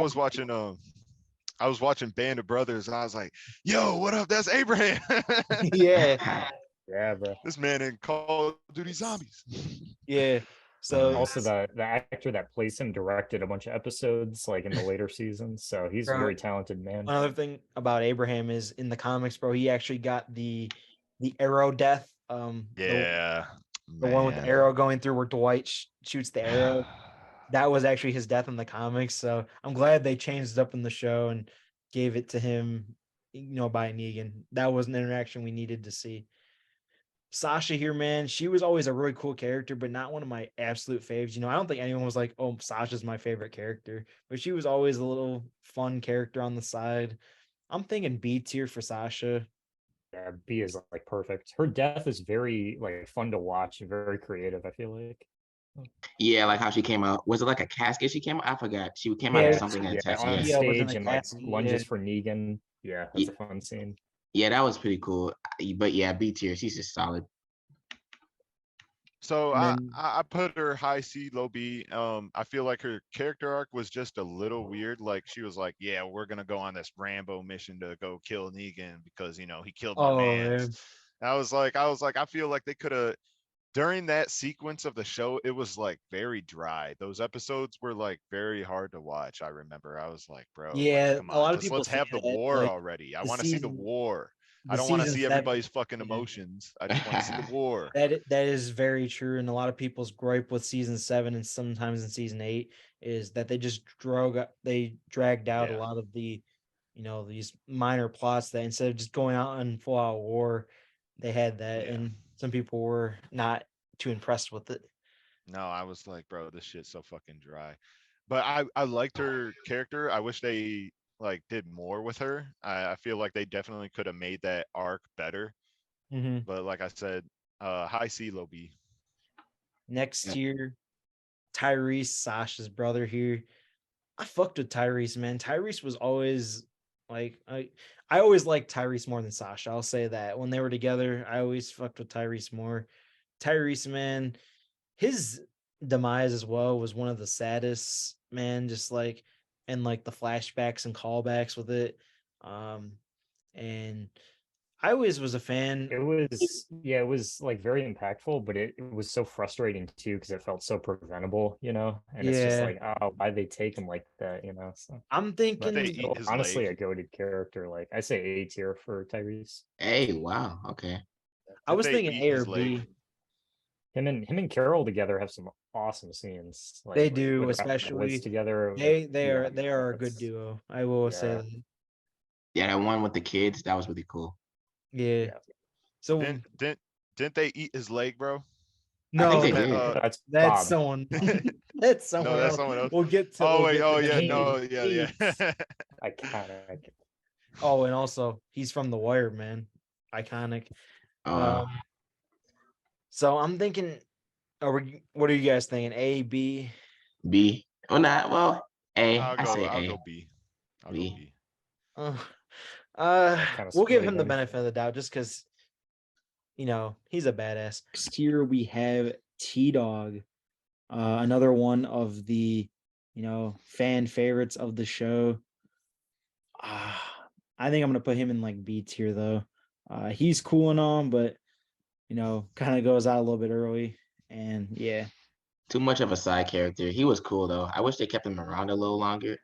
was watching Band of Brothers, and I was like, "Yo, what up? That's Abraham." Yeah, Yeah, bro. This man in Call of Duty Zombies. yeah. So Also, the actor that plays him directed a bunch of episodes like in the later seasons, so he's a Right. very talented man. another thing about Abraham is in the comics, bro, he actually got the arrow death. Yeah. The one with the man. arrow going through where Dwight shoots the arrow. That was actually his death in the comics. So I'm glad they changed it up in the show and gave it to him, by Negan. That was an interaction we needed to see. Sasha here, man, she was always a really cool character, but not one of my absolute faves. I don't think anyone was like, oh, Sasha's my favorite character, but she was always a little fun character on the side. I'm thinking B tier for Sasha. Yeah, B is like perfect. Her death is very like fun to watch and very creative, I feel like. Yeah, like how she came out. Was it like a casket she came out? I forgot. She came out of Yeah, something Yeah, attached. on Yeah. was in stage a and like casket, lunges yeah. for Negan. Yeah, that's a fun scene. Yeah, that was pretty cool. But yeah, B tier, she's just solid. So And I, then- I I put her high C, low B. I feel like her character arc was just a little weird. Like she was like, yeah, we're gonna go on this Rambo mission to go kill Negan because he killed my Oh, man. man. I was like, I feel like they could have during that sequence of the show, it was like very dry. Those episodes were like very hard to watch. I remember I was like, bro, like, Yeah, come a on, lot of just people let's say have the that, war like, already. I the want to see the season- war. I the don't want to season see 7 everybody's fucking yeah. emotions. I just want to see the war. That is very true, and a lot of people's gripe with season 7 and sometimes in season 8 is that they dragged out a Yeah. lot of the these minor plots that instead of just going out on full out war, they had that, Yeah. and some people were not too impressed with it. No, I was like, bro, this shit's so fucking dry. But I liked her character. I wish they like did more with her. I feel like they definitely could have made that arc better. Mm-hmm. But like I said, high C, low B. Next Yeah. year, Tyrese, Sasha's brother here. I fucked with Tyrese, man. Tyrese was always like I always liked Tyrese more than Sasha. I'll say that. When they were together, I always fucked with Tyrese more. Tyrese, man, his demise as well was one of the saddest, man, just like and like the flashbacks and callbacks with it. And I always was a fan. It was like very impactful, but it was so frustrating too because it felt so preventable, and it's just Yeah. like, oh, why'd they take him like that, So I'm but thinking They still, eat his honestly, leg. a goated character. Like I say A tier for Tyrese. Hey, wow. Okay. I was They thinking eat A or his leg. B. Him and Carol together have some awesome scenes. Like They do, when they're out in the woods especially together. they Yeah, are a good that's- duo. I will say Yeah. that. Yeah, that one with the kids, that was really cool. Yeah. Yeah. So Didn't they eat his leg, bro? I no, think they that, did. That's that's Bob. someone. That's someone No, that's else. someone else. We'll get to. Oh we'll wait, get oh to yeah, that. no, yeah, yeah. Iconic. Oh, and also he's from The Wire, man. Iconic. Uh, So I'm thinking, what are you guys thinking? A, B? B. Oh, not well. A. I'll I go. say I'll A. go B. I'll go B. B. Kinda We'll give split him the again. benefit of the doubt just because, he's a badass. Next here we have T Dog, another one of the fan favorites of the show. I think I'm gonna put him in like B tier though. He's cool and all, but kind of goes out a little bit early. And yeah, Too much of a side character. He was cool though. I wish they kept him around a little longer.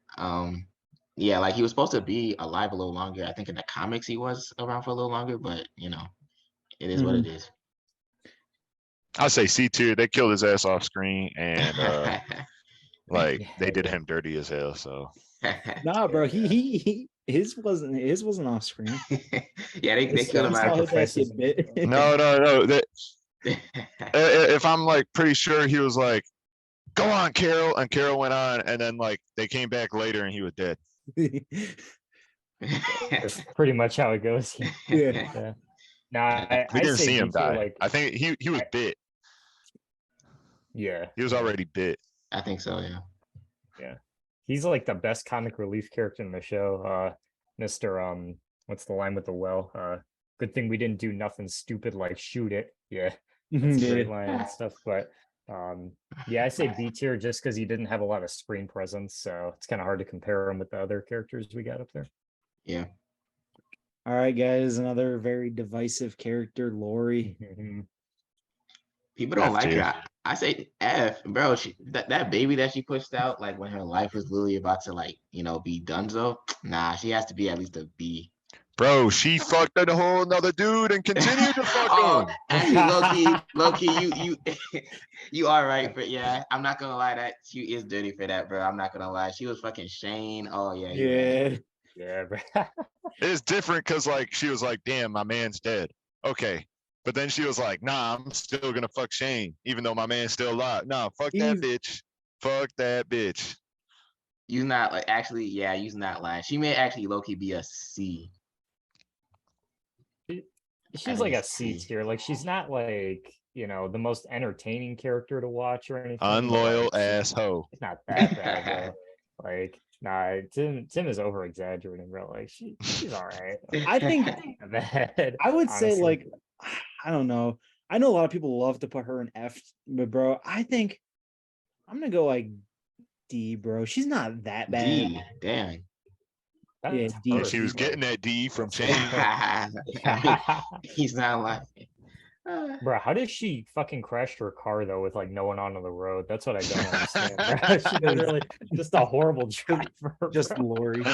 Yeah, like he was supposed to be alive a little longer. I think in the comics he was around for a little longer, but it is what it is. I'll say C tier. They killed his ass off screen, and like they did him dirty as hell. So nah, bro, he his wasn't off screen. Yeah, they killed him Saw out. his ass sacrifices get bit. no. If I'm like pretty sure he was like, "Go on, Carol," and Carol went on, and then like they came back later and he was dead. That's pretty much how it goes. Yeah. Yeah. No, I We didn't say see him B tier, die. Like, I think he was bit. yeah, He was already bit. I think so, yeah. he's like the best comic relief character in the show. Mr. What's the line with the well? Good thing we didn't do nothing stupid like shoot it. Yeah, that's a great line and stuff. But yeah, I say B tier just because he didn't have a lot of screen presence, so it's kind of hard to compare him with the other characters we got up there. Yeah. All right, guys, another very divisive character, Lori. People don't F like tier. her. I say F, bro. That baby that she pushed out, like when her life was literally about to like, be donezo. Nah, she has to be at least a B. Bro, she fucked a whole nother dude and continued to fuck Oh, him. actually, low key, you you are right, but yeah, I'm not gonna lie that she is dirty for that, bro. I'm not gonna lie. She was fucking Shane. Oh yeah, you right. Yeah. Yeah, bro. It's different because like she was like, damn, my man's dead. Okay. But then she was like, nah, I'm still gonna fuck Shane, even though my man's still alive. Nah, fuck that Eve- bitch. Fuck that bitch. You not like actually, yeah, you's not lying. She may actually low key be a C. She's think like a it's C C. tier. Like she's not like, the most entertaining character to watch or anything. but, Unloyal like, ass hoe. she's not that bad, bro. Like, nah, Tim is over exaggerating, bro. Like she's all right. I think Bad, I would say honestly. like I don't know. I know a lot of people love to put her in F, but bro, I think I'm gonna go like D, bro. She's not that bad. D, damn. Yeah, That's D. Yeah, her, she was bro. getting that D from That's Shane. her. He's not lying. Bro, how does she fucking crash her car though with like no one on the road? That's what I don't understand, bro. She literally just a horrible driver. Just bro. Lori.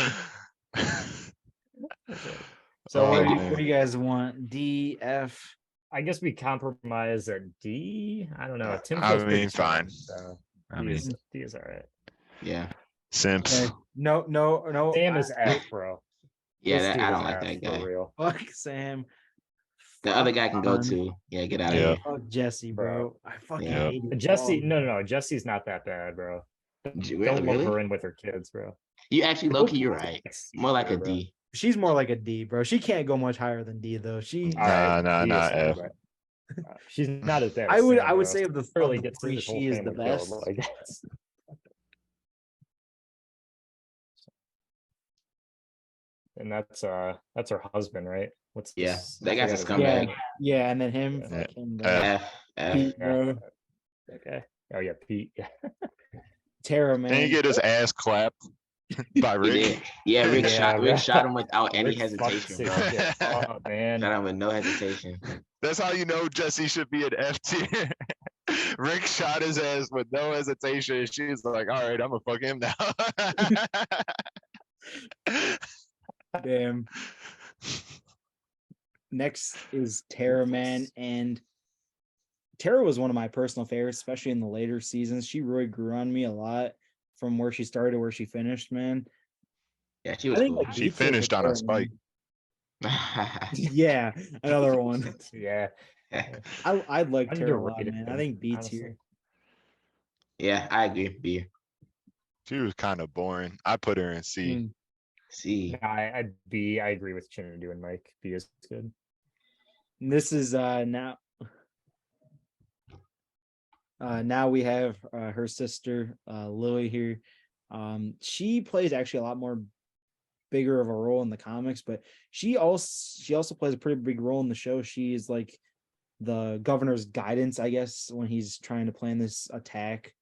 So Oh, what man. do you guys want? D, F? I guess we compromise at D. I don't know. Tim I feels pretty mean, strong, fine. So I D mean, is, D is all right. Yeah. Simps. Okay. No. Sam is F, bro. Yeah, This that, dude I is don't like F, that for guy. real. Fuck Sam. The other guy can go Fuck too. Yeah, get out of Yeah. here. Fuck Jesse, bro. I fucking Yeah. hate it. Jesse, Oh, no, Jesse's not that bad, bro. Really? Don't lump Really? her in with her kids, bro. You actually low key, you're right. C More like tier, a bro. D. she's more like a D, bro. She can't go much higher than D though. She All right, Nah, D is nah, fine, F. but, she's not as bad I as would Sam, I would bro. say of the Literally of the gets three, his whole she is the family killed. best. Like that's and that's her husband, right? What's Yeah, this? that I guy's a forgot his Yeah, name. yeah, and then him, Yeah. fuck him, bro. F. F. Pete, Yeah. bro. Okay. Oh yeah, Pete. Yeah. Tara, Didn't he man. get his ass clapped by He Rick? did. Yeah, Rick Yeah, shot bro. him without any Rick fucked hesitation, his bro. shit up, man. Shot him with no hesitation. That's how you know Jesse should be an F tier. Rick shot his ass with no hesitation. She's like, all right, I'm gonna fuck him now. Damn. Next is Tara, man, and Tara was one of my personal favorites, especially in the later seasons. She really grew on me a lot from where she started to where she finished, man. Yeah, she I was think cool. like She B tier for finished on a Tara, spike. man. Yeah, another one. Yeah. I'd like Tara a lot, Underrated, man. I think B honestly. tier. Yeah, I agree. B. She was kind of boring. I put her in C. Mm. C. No, I'd B. I agree with Chinadu and Mike. B is good. And this is now we have her sister Lily here. She plays actually a lot more bigger of a role in the comics, but she also plays a pretty big role in the show. She is like the governor's guidance, I guess, when he's trying to plan this attack.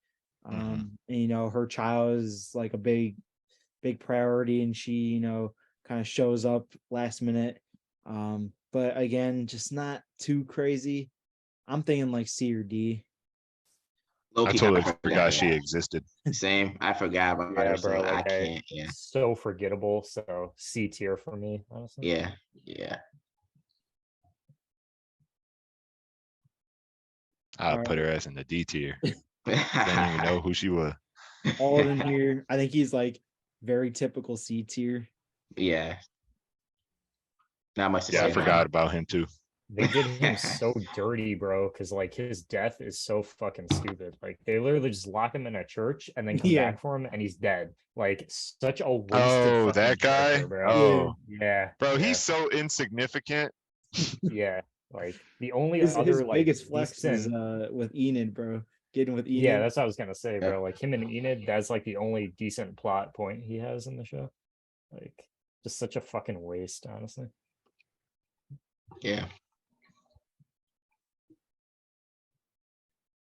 And, her child is like a big priority, and she kind of shows up last minute. But again, just not too crazy. I'm thinking like C or D. I Low-key totally kinda forgot she yeah. existed. Same. I forgot about Yeah, her, so bro. I Like can't. Yeah. so forgettable. So C tier for me, honestly. Yeah. Yeah. I All put her ass in the D tier. Didn't even know who she was. Alden here, I think he's like very typical C tier. Yeah. Not much to Yeah, say. I about forgot him. about him too. They did him so dirty, bro, because like his death is so fucking stupid. Like they literally just lock him in a church and then come Yeah. back for him and he's dead. Like such a wasted Oh, fucking that guy? character, bro. Oh, Yeah. bro, yeah, he's so insignificant. yeah. Like the only His other like biggest flex is decent- with Enid, bro. Getting with Enid. yeah, that's what I was gonna say, Yeah. bro. Like him and Enid, that's like the only decent plot point he has in the show. Like just such a fucking waste, honestly. Yeah.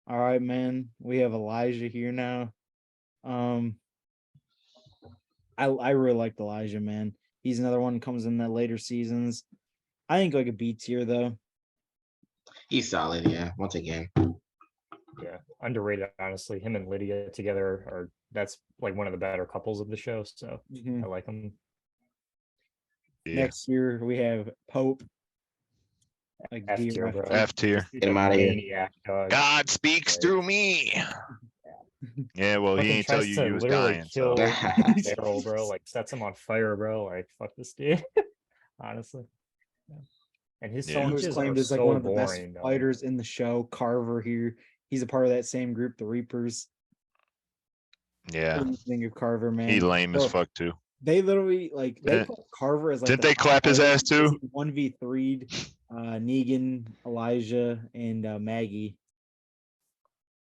All right, man. We have Elijah here now. I really liked Elijah, man. He's another one that comes in the later seasons. I think like a B tier though. He's solid. Yeah. Once again. Yeah, underrated, honestly. Him and Lydia together are that's like one of the better couples of the show. So Mhm. I like them. Yeah, Next year we have Pope. Like F D tier, or bro. F tier. This dude's Get him a outta here. maniac, dog. God speaks Like- through me. Yeah, well, he Fucking ain't tell tries you to he was literally dying. kill So Daryl, bro. Like sets him on fire, bro. Like fuck this dude. Honestly. Yeah. And his Yeah. Someone who's speeches claimed are as like so one of the best boring, dog. fighters in the show, Carver here. He's a part of that same group, the Reapers. yeah, What do you think of Carver, man? he lame as Bro, fuck too. They literally like they Didn't- put Carver as like didn't they clap his ass, too? 1v3'd Negan, Elijah, and Maggie.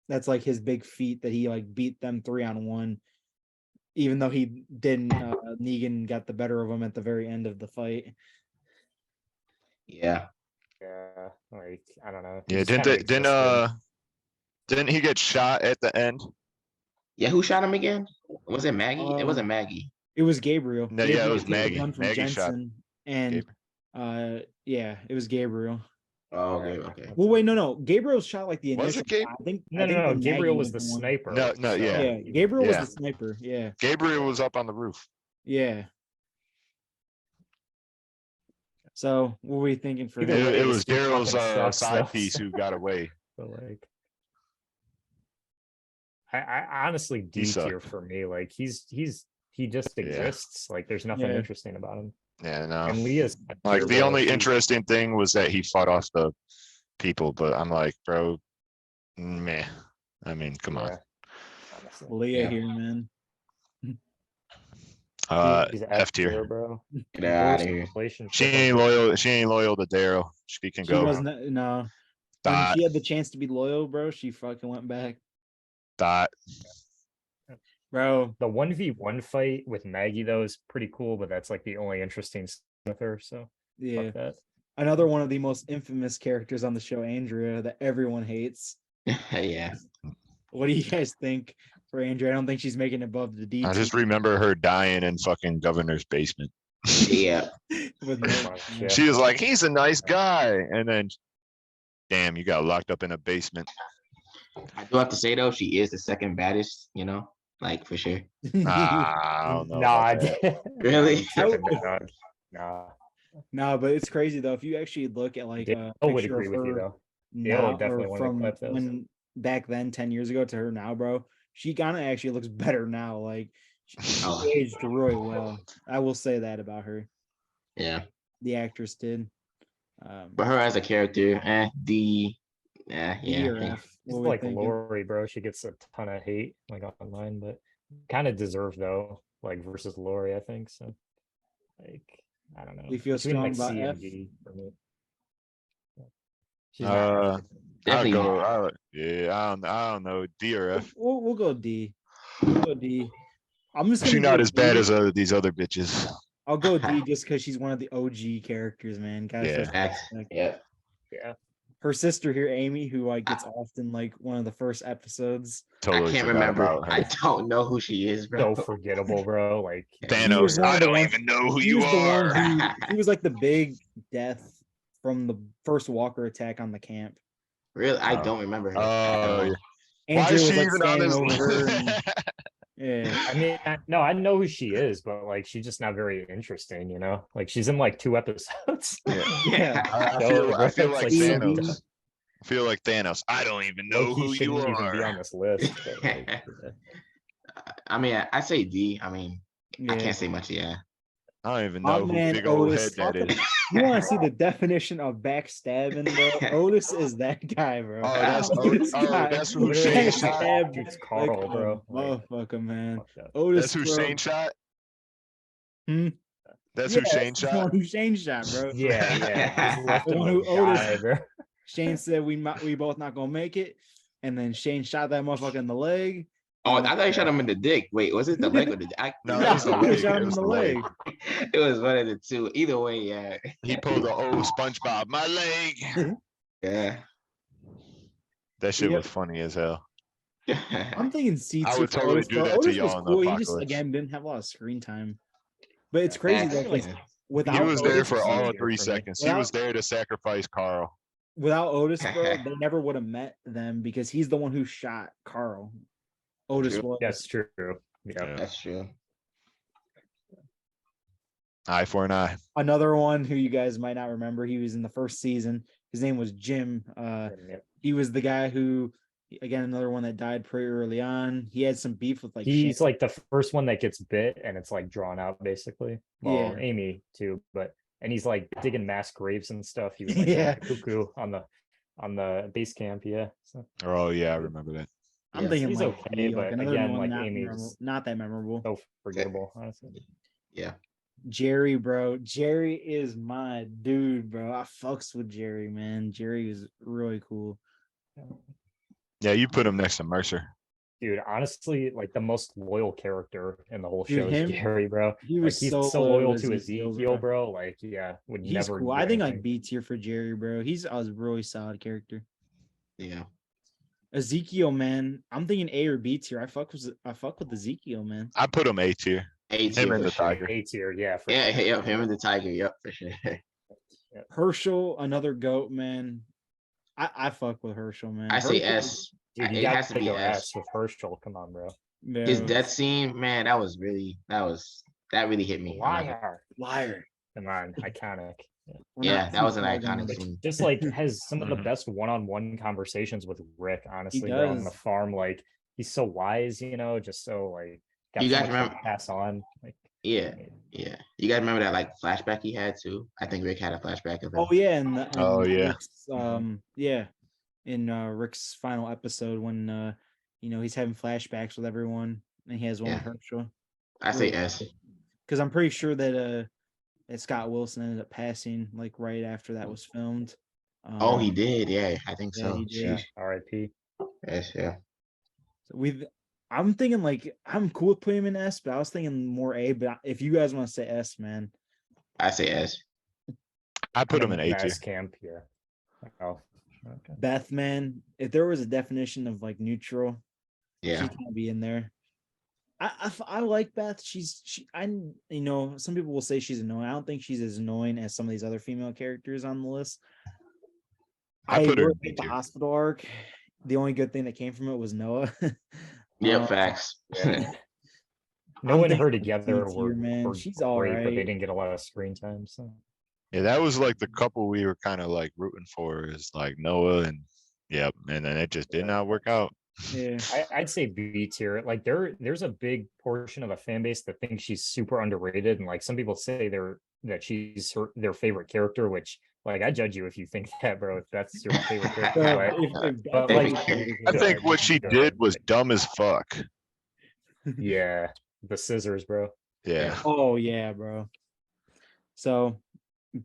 That's like his big feat that he like beat them 3-on-1. Even though he didn't, Negan got the better of him at the very end of the fight. Yeah. Yeah, like I don't know. Yeah, He's didn't kinda they, didn't existed. didn't he get shot at the end? Yeah, who shot him again? Was it Maggie? It Um, wasn't Maggie. It was Gabriel. No, yeah, it Gabriel was took the Maggie. gun from Maggie shot Jensen, and yeah, it was Gabriel. Oh, okay, okay. Well, wait, no. Gabriel shot like the Was initial. it Gabe? shot. I think No, the no, Maggie Gabriel was the one. sniper. No, no, yeah. Yeah, Gabriel Yeah. was the sniper. Yeah, Gabriel was up on the roof. yeah. So, what were we thinking for Either It, him? way, it this was dude Daryl's fucking sucks, side though, piece so- who got away. But like, I honestly D sucked. tier for me. Like he just Yeah. exists. Like there's nothing Yeah. interesting about him. Yeah, no. And Leah's Like tier, the bro. only She's- interesting thing was that he fought off the people, but I'm like, bro, meh. I mean, come on. yeah, honestly. Leah Yeah. here, man. She's F tier. bro. Get out Worst of here. relationship She of- ain't loyal. She ain't loyal to Daryl. She can She go. wasn't. No, when Dot, she had the chance to be loyal, bro, she fucking went back, dot. bro. The 1v1 fight with Maggie though is pretty cool, but that's like the only interesting scene with her. So Yeah, fuck that. another one of the most infamous characters on the show, Andrea, that everyone hates. Yeah. What do you guys think for Andrea? I don't think she's making it above the D. I just remember her dying in fucking governor's basement. Yeah. with Pretty no- much, yeah. yeah. She was like, he's a nice guy. And then, damn, you got locked up in a basement. I do have to say though, she is the second baddest, like for sure. I don't know. Nah, about that. Really? Nah. No, but it's crazy though. If you actually look at like Dale a would picture agree of with you her though. Dale would now definitely or wanna from clip those. when back then 10 years ago to her now, bro, she kind of actually looks better now. Like she Oh. aged really well. I will say that about her. Yeah. The actress did. But her as a character, D. Yeah, D or yeah. F, It's what we like thinking? Lori, bro. She gets a ton of hate like online, but kind of deserved though, like versus Lori, I think. So like I don't know. You feel Between, strong like, about C F? and D for me. Yeah. She's not Uh, F. I'll Definitely. go. I don't know. D or F. We'll go D. We'll go D. I'm just She's gonna not go as bad D. as these other bitches. I'll go D just because she's one of the OG characters, man. Gotta show Yeah. some Facts. respect. Yeah. Yeah. Her sister here, Amy, who like gets often like one of the first episodes. Totally I can't forgot remember. about her. I don't know who she is, bro. So forgettable, bro. Like Thanos. was one of I the don't ones- even know who He you was the are. one who he was like the big death from the first Walker attack on the camp. Really, I Oh. don't remember her. Oh, yeah. Why Andrew is was she like even on standing this? over her. And, yeah, I mean, no, I know who she is, but like she's just not very interesting, you know? Like she's in like 2 episodes. yeah. I So, feel it's like like Thanos. some- I feel like Thanos. I don't even know Low-key who you shouldn't even be on are. this list. But, like, I mean, I say D. I mean, I yeah. can't say much. Yeah. I don't even My know who man big old Otis. head that is. You want to see the definition of backstabbing, bro? Otis is that guy, bro. Oh, that's Otis guy. that's who Literally Shane just shot. Backstab shoots like Carl, a bro. Like, Motherfucker, man. fuck that. Otis. That's who bro. Shane shot. Hmm? That's Yeah, who Shane that's the shot. one who Shane shot, bro. Yeah. Just left The him one to who Otis- die, bro. Shane said we both not gonna make it, and then Shane shot that motherfucker in the leg. Oh, I thought you shot him in the dick. Wait, was it the leg or the? No, Yeah, it was the he leg. shot It him in was the the leg. leg. It was one of the two. Either way, yeah. He pulled the old SpongeBob. My leg. Yeah. That shit Yep. was funny as hell. I'm thinking C I two. would for totally Otis, do bro. that to Otis was y'all in the cool. He just apocalypse. again didn't have a lot of screen time. But it's crazy Facts, that like yeah. without He was there Otis, for Otis all is of here 3 for me. seconds. He was there to sacrifice Carl. without Otis, bro, they never would have met them because he's the one who shot Carl. Otis True. was. That's true. Yeah. Yeah. That's true. Eye for an eye. Another one who you guys might not remember. He was in the first season. His name was Jim. Yeah. He was the guy who, again, another one that died pretty early on. He had some beef with like He's Shane. like the first one that gets bit and it's like drawn out basically. Well, Yeah. Amy too, and he's like digging mass graves and stuff. He was like Yeah. cuckoo on the base camp. Yeah. So, Oh yeah, I remember that. I'm Yes. thinking He's like, okay, but another again, one like not, Amy's- memorable, not that memorable. so forgettable, honestly. Yeah. Jerry, bro. Jerry is my dude, bro. I fucks with Jerry, man. Jerry is really cool. Yeah, you put him next to Mercer. Dude, honestly, like the most loyal character in the whole Dude, show is him- Jerry, bro. He Like, was he's so so loyal loyal to to Ezekiel, Ezekiel, bro. bro. Like, yeah, would He's never. cool. do I think like anything. B tier for Jerry, bro. He's a really solid character. Yeah. Ezekiel, man. I'm thinking A or B tier. I fuck with Ezekiel, man. I put him A tier. A Him tier and for the sure. Tiger. A tier, yeah. For Yeah, sure. yep, him and the Tiger. Yep, for sure. Herschel, another goat, man. I fuck with Herschel, man. I say Herschel- S. Dude, you It got has to to be go S. S with Herschel. Come on, bro. His Yeah. death scene, man, that really hit me. I'm like, Liar. Liar. Come on, iconic. We're Yeah, not that was an too far down iconic the- scene. Just like has some of the Mhm. best one-on-one conversations with Rick, honestly, bro, on the does. farm. Like he's so wise, just so like got You so guys much to remember- pass on. Like Yeah, yeah. You guys remember that like flashback he had too? I think Rick had a flashback of him. Oh yeah, and Oh, yeah. Rick's, yeah, in Rick's final episode when he's having flashbacks with everyone, and he has one with Yeah. Herschel. I say S. Because I'm pretty sure that Scott Wilson ended up passing like right after that was filmed. Oh, he did. Yeah, I think yeah, so. he did. Sheesh. R.I.P. Yes, yeah. So I'm thinking like I'm cool with putting him in S, but I was thinking more A. But if you guys want to say S, man, I say S. I put him in A tier. Mass camp, yeah. Oh, okay. Beth, man, if there was a definition of like neutral, Yeah. she's gonna be in there. I like Beth. Some people will say she's annoying. I don't think she's as annoying as some of these other female characters on the list. I put her really in B like the tier. hospital arc. The only good thing that came from it was Noah. Yep, facts. Yeah. I'm No one thinking her together B tier, man. were She's great, but alright. they didn't get a lot of screen time. So Yeah, that was like the couple we were kind of like rooting for is like Noah and yep, and then it just did not work out. Yeah. I'd say B tier. Like there's a big portion of a fan base that thinks she's super underrated, and like some people say that she's their favorite character, which like I judge you if you think that, bro. If that's your favorite character, but Favorite like character. I think what she good. did was dumb as fuck. Yeah, the scissors, bro. Yeah. Oh yeah, bro. So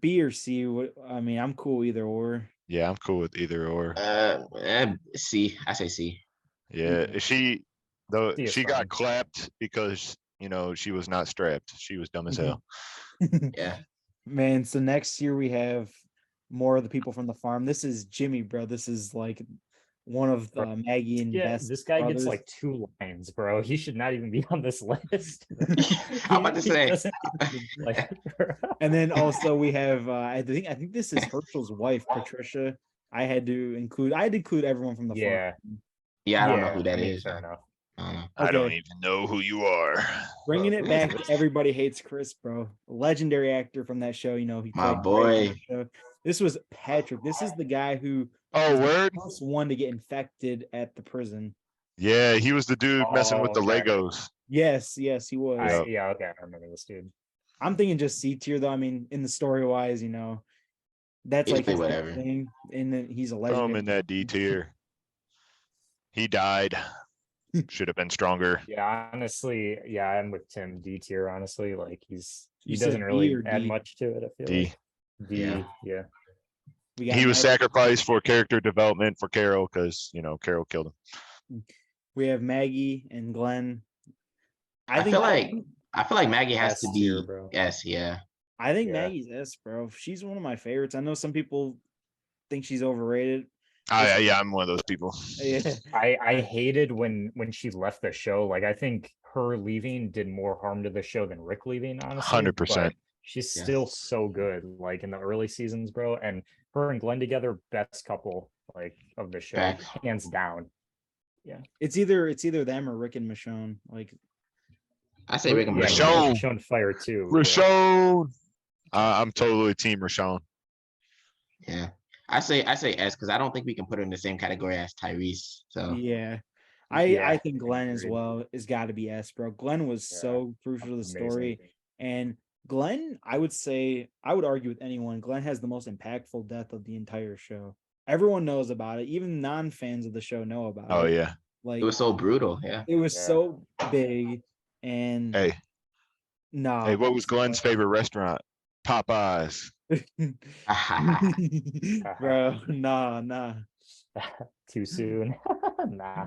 B or C? I mean, I'm cool either or. Yeah, I'm cool with either or. C. I say C. Yeah, she C is she got fine. clapped because she was not strapped. She was dumb as hell. Yeah. Man, so next year we have more of the people from the farm. This is Jimmy, bro. This is like one of Maggie and Yeah, Beth's this guy brothers. gets like 2 lines, bro. He should not even be on this list. I'm about to He say. doesn't even, like, And then also we have I think this is Herschel's wife, Patricia. I had to include everyone from the yeah, farm. Yeah, I don't know yeah, who that I mean, is. fair enough. I don't know. I don't Okay. even know who you are. Bringing it back to Everybody Hates Chris, bro. Legendary actor from that show. He My played Greg on boy. that show. This was Patrick. This is the guy who Oh, was the word? first one to get infected at the prison. Yeah, he was the dude messing with the Oh, yeah. Legos. Yes, he was. Yep. Yeah, okay, I remember this dude. I'm thinking just C tier though. I mean, in the story wise, that's like Basically his whatever. thing. And then he's a Throw him legend. in that D tier. He died. Should have been stronger. Yeah, honestly, yeah, I'm with Tim. D tier, honestly. Like he You doesn't said really B or add D? much to it, I feel D. like. D, Yeah. yeah. We got He was Maggie- sacrificed for character development for Carol because Carol killed him. We have Maggie and Glenn. I feel like Maggie has S to tier, be bro. S. Yeah. I think Yeah. Maggie's S, bro. She's one of my favorites. I know some people think she's overrated. Yeah, I'm one of those people. Yeah. I hated when she left the show. Like I think her leaving did more harm to the show than Rick leaving, honestly. 100%. but She's Yeah. still so good, like in the early seasons, bro. And her and Glenn together, best couple like of the show, Facts. hands down. It's either them or Rick and Michonne. Like I say Rick and Yeah, Michonne. Michonne Fire too. yeah. Rashawn. I'm totally team Rashawn. Yeah. I say S because I don't think we can put her in the same category as Tyrese. So yeah. Yeah, I think Glenn as agreed. well has got to be S, bro. Glenn was Yeah, so crucial to the amazing. story. And Glenn, I would say, I would argue with anyone, Glenn has the most impactful death of the entire show. Everyone knows about it. Even non-fans of the show know about Oh it. yeah. Like it was so brutal. Yeah. it was Yeah. so big. And Hey, nah. hey, what was Glenn's favorite restaurant? Popeyes. Bro, nah. Too soon. Nah.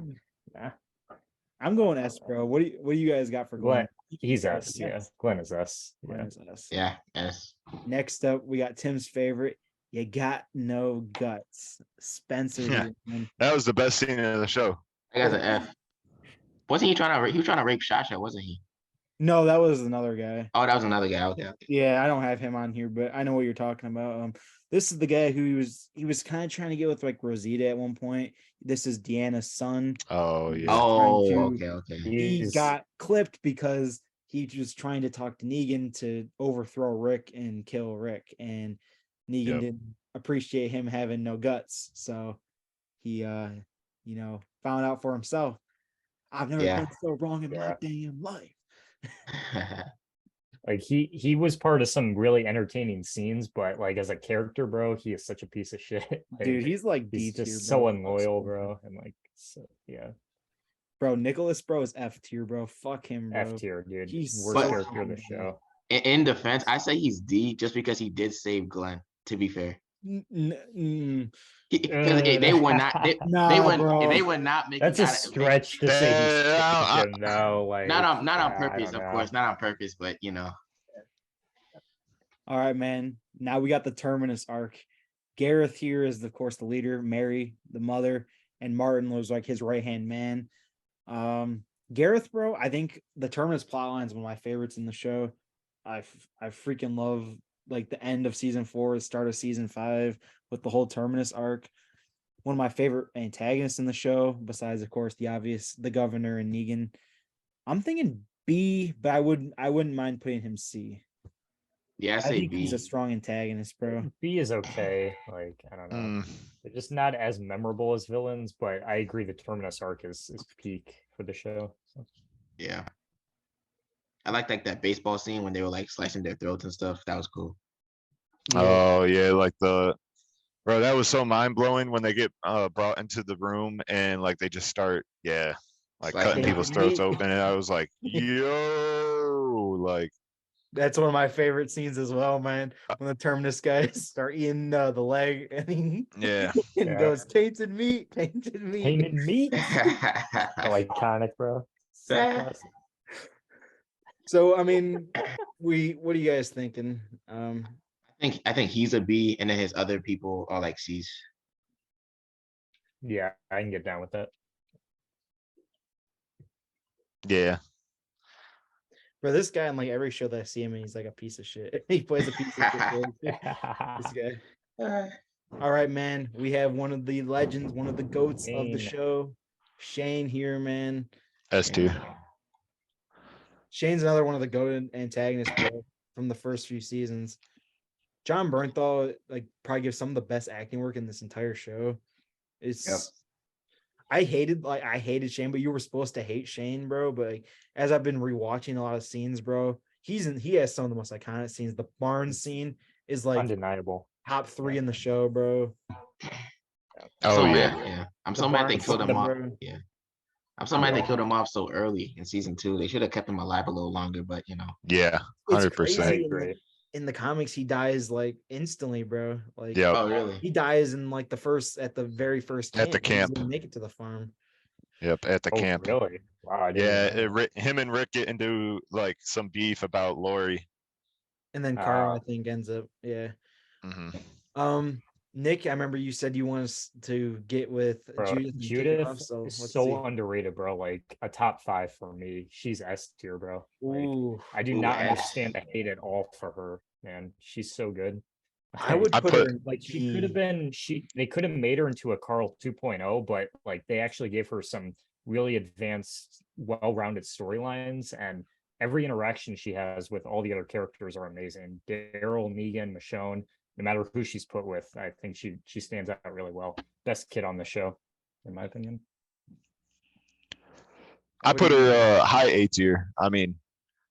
I'm going S, bro. What do you guys got for Glenn? Glenn, he's S. Yeah, Glenn is S. Glenn Yeah. is S. Yeah. S. Next up, we got Tim's favorite. You got no guts, Spencer. Yeah. here, man. That was the best scene in the show. I got an F. Wasn't he trying to? He was trying to rape Shasha, wasn't he? No, that was another guy. Oh, that was another guy. Okay. Yeah, I don't have him on here, but I know what you're talking about. This is the guy who he was kind of trying to get with like Rosita at one point. This is Deanna's son. Oh yeah. Oh, trying to- okay. He He's got clipped because he was trying to talk to Negan to overthrow Rick and kill Rick, and Negan Yep. didn't appreciate him having no guts, so he found out for himself. I've never Yeah. been so wrong in my Yeah. damn life. like he was part of some really entertaining scenes, but like as a character, bro, he is such a piece of shit. Like, Dude, he's like he's D tier, just bro. so unloyal, bro. And like, so, yeah, Bro, Nicholas, bro, is F tier, bro. Fuck him, bro. F tier, dude. He's Worst so character of the bad. show. In defense, I say he's D just because he did save Glenn. To be fair, because they would not. They Nah, would. bro. They would not make. That's a stretch to say he's Yeah, saved him, though. Like Not on I purpose, don't of know. course, not on purpose, but you know. All right, man. Now we got the Terminus arc. Gareth here is, of course, the leader, Mary, the mother, and Martin was like his right-hand man. Gareth, bro, I think the Terminus plotline is one of my favorites in the show. I freaking love like the end of season 4, the start of season 5 with the whole Terminus arc. One of my favorite antagonists in the show, besides, of course, the obvious, the governor and Negan. I'm thinking B, but I wouldn't mind putting him C. Yeah, I I say think B. he's a strong antagonist, bro. B is okay. Like I don't know. Mm, They're just not as memorable as villains, but I agree the Terminus arc is peak for the show. So. Yeah. I like that baseball scene when they were like slicing their throats and stuff. That was cool. Oh yeah, like bro, that was so mind blowing when they get brought into the room and like they just start, like Slicing cutting their people's meat. throats open. And I was like, yo, like That's one of my favorite scenes as well, man. When the Terminus guys start eating the leg and he yeah. and Yeah. goes, tainted meat, tainted meat. Painted meat. So iconic, bro. So Yeah. classic. So I mean, what are you guys thinking? I think he's a B, and then his other people are like C's. Yeah, I can get down with that. Yeah. For this guy, in like every show that I see him in, he's like a piece of shit. He plays a piece of shit character. This guy. All right, man. We have one of the legends, one of the goats of the Shane. show, Shane here, man. S2. Shane's another one of the goat antagonists, bro, from the first few seasons. John Bernthal like probably gives some of the best acting work in this entire show. It's Yep. I hated Shane, but you were supposed to hate Shane, bro. But like, as I've been rewatching a lot of scenes, bro, he has some of the most iconic scenes. The barn scene is like Undeniable. top 3 in the show, bro. Oh So yeah. mad, yeah. I'm The so mad they barn killed him scene, off. bro. Yeah. I'm so mad they Yeah. killed him off so early in season 2. They should have kept him alive a little longer, but you know. Yeah. It's 100%. crazy. I in the- agree. In the comics, he dies like instantly, bro. Like Yep. Oh, really? he dies in like at the very first At the He doesn't camp. make it to the farm. Yep. At the Oh, camp. really? Wow. I didn't Yeah. know that. Him and Rick get into like some beef about Lori. And then Carl, Ah. I think, ends up, yeah. Hmm. Nick, I remember you said you want us to get with Bro, Judith. and kick it Judith off, so is let's so see. underrated, bro. Like a top 5 for me. She's S tier, bro. Like, Ooh, I do Ooh, not S. understand the hate at all for her, man. She's so good. I would I put put- her in like she could have B. been they could have made her into a Carl 2.0, but like they actually gave her some really advanced, well-rounded storylines, and every interaction she has with all the other characters are amazing. Daryl, Negan, Michonne, no matter who she's put with, I think she stands out really well. Best kid on the show, in my opinion. I What do put you- her high A tier. I mean,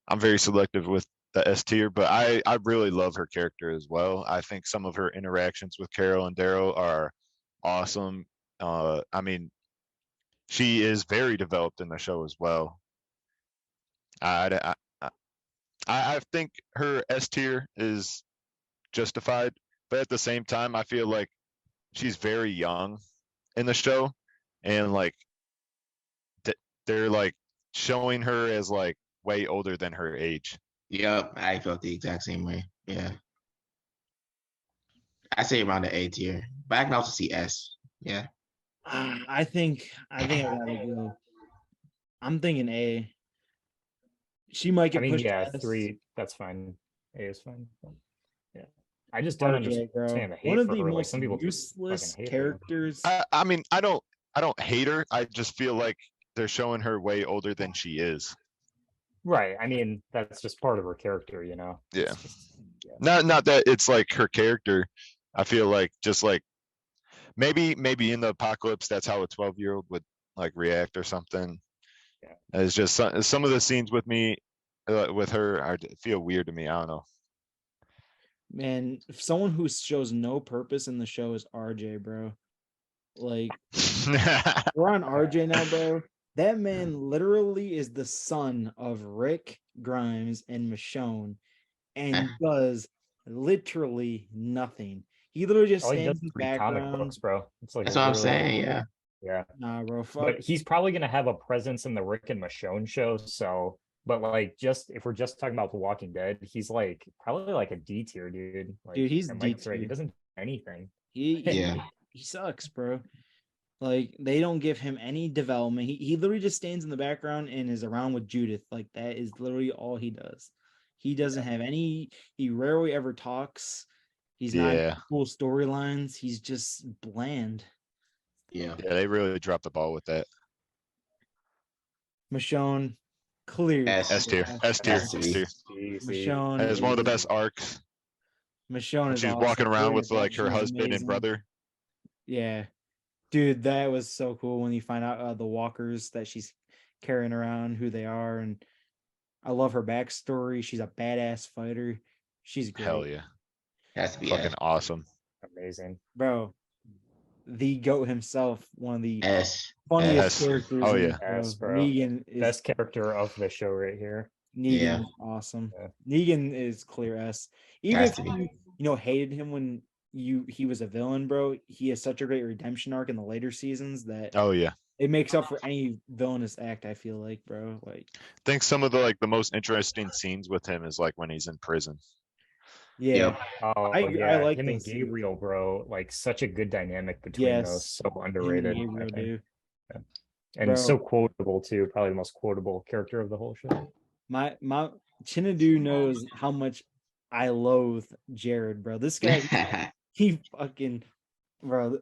I'm very selective with the S tier, but I really love her character as well. I think some of her interactions with Carol and Daryl are awesome. I mean, she is very developed in the show as well. I I think her S tier is justified, but at the same time, I feel like she's very young in the show, and like they're like showing her as like way older than her age. Yep, I felt the exact same way. Yeah. I say around the A tier, but I can also see S. Yeah. I think I gotta go. I'm thinking A. She might I get mean, pushed. to yeah, S. 3, that's fine. A is fine. Yeah. I just don't RJ, bro. understand the hate One of for the her. Like most some people just useless fucking hate her. characters. I mean, I don't hate her. I just feel like they're showing her way older than she is. Right. I mean, that's just part of her character, you know. Yeah. It's just- yeah. Not that it's like her character. I feel like just like maybe in the apocalypse that's how a 12-year-old would like react or something. Yeah. It's just some of the scenes with me with her feel weird to me. I don't know. Man, if someone who shows no purpose in the show is RJ, bro. Like we're on RJ now, bro. That man literally is the son of Rick Grimes and Michonne, and does literally nothing. He literally just All he stands does in is the read comic background. books, bro. It's like That's what I'm literally- saying. Yeah. Yeah. Nah, bro. Fuck. But he's probably gonna have a presence in the Rick and Michonne show. So, but like, just if we're just talking about The Walking Dead, he's like probably like a D tier dude. Like, Dude, he's and Mike's right, D he tier. doesn't do anything. Yeah. He sucks, bro. Like they don't give him any development. He literally just stands in the background and is around with Judith. Like that is literally all he does. He doesn't have any. He rarely ever talks. He's not Yeah. cool storylines. He's just bland. Yeah. Yeah, they really dropped the ball with that. Michonne, clear. S tier, S tier, S S tier. Michonne That is one of the is- best arcs. Michonne is She's awesome. walking around Her with like her introduction is husband and amazing. brother. Yeah, dude, that was so cool when you find out the walkers that she's carrying around, who they are, and I love her backstory. She's a badass fighter. She's great. Hell yeah. Has to be Fucking S. awesome. Amazing. Bro. The goat himself, one of the S. funniest S. characters. Oh, in the yeah. show. S, bro. Negan is Best character of the show right here. Negan Yeah. is awesome. Yeah. Negan is clear S. Even Has if to be. you hated him when he was a villain, bro, he has such a great redemption arc in the later seasons that Oh yeah. it makes up for any villainous act, I feel like, bro. Like, I think some of the most interesting scenes with him is like when he's in prison. yeah. Yep. Oh, I yeah. like him and those scenes. Gabriel, bro. Like such a good dynamic between Yes. those. So him and underrated. I Gabriel think. do. And Bro. so quotable too. Probably the most quotable character of the whole show. My Chinadu knows how much I loathe Jared, bro. This guy, he fucking, bro.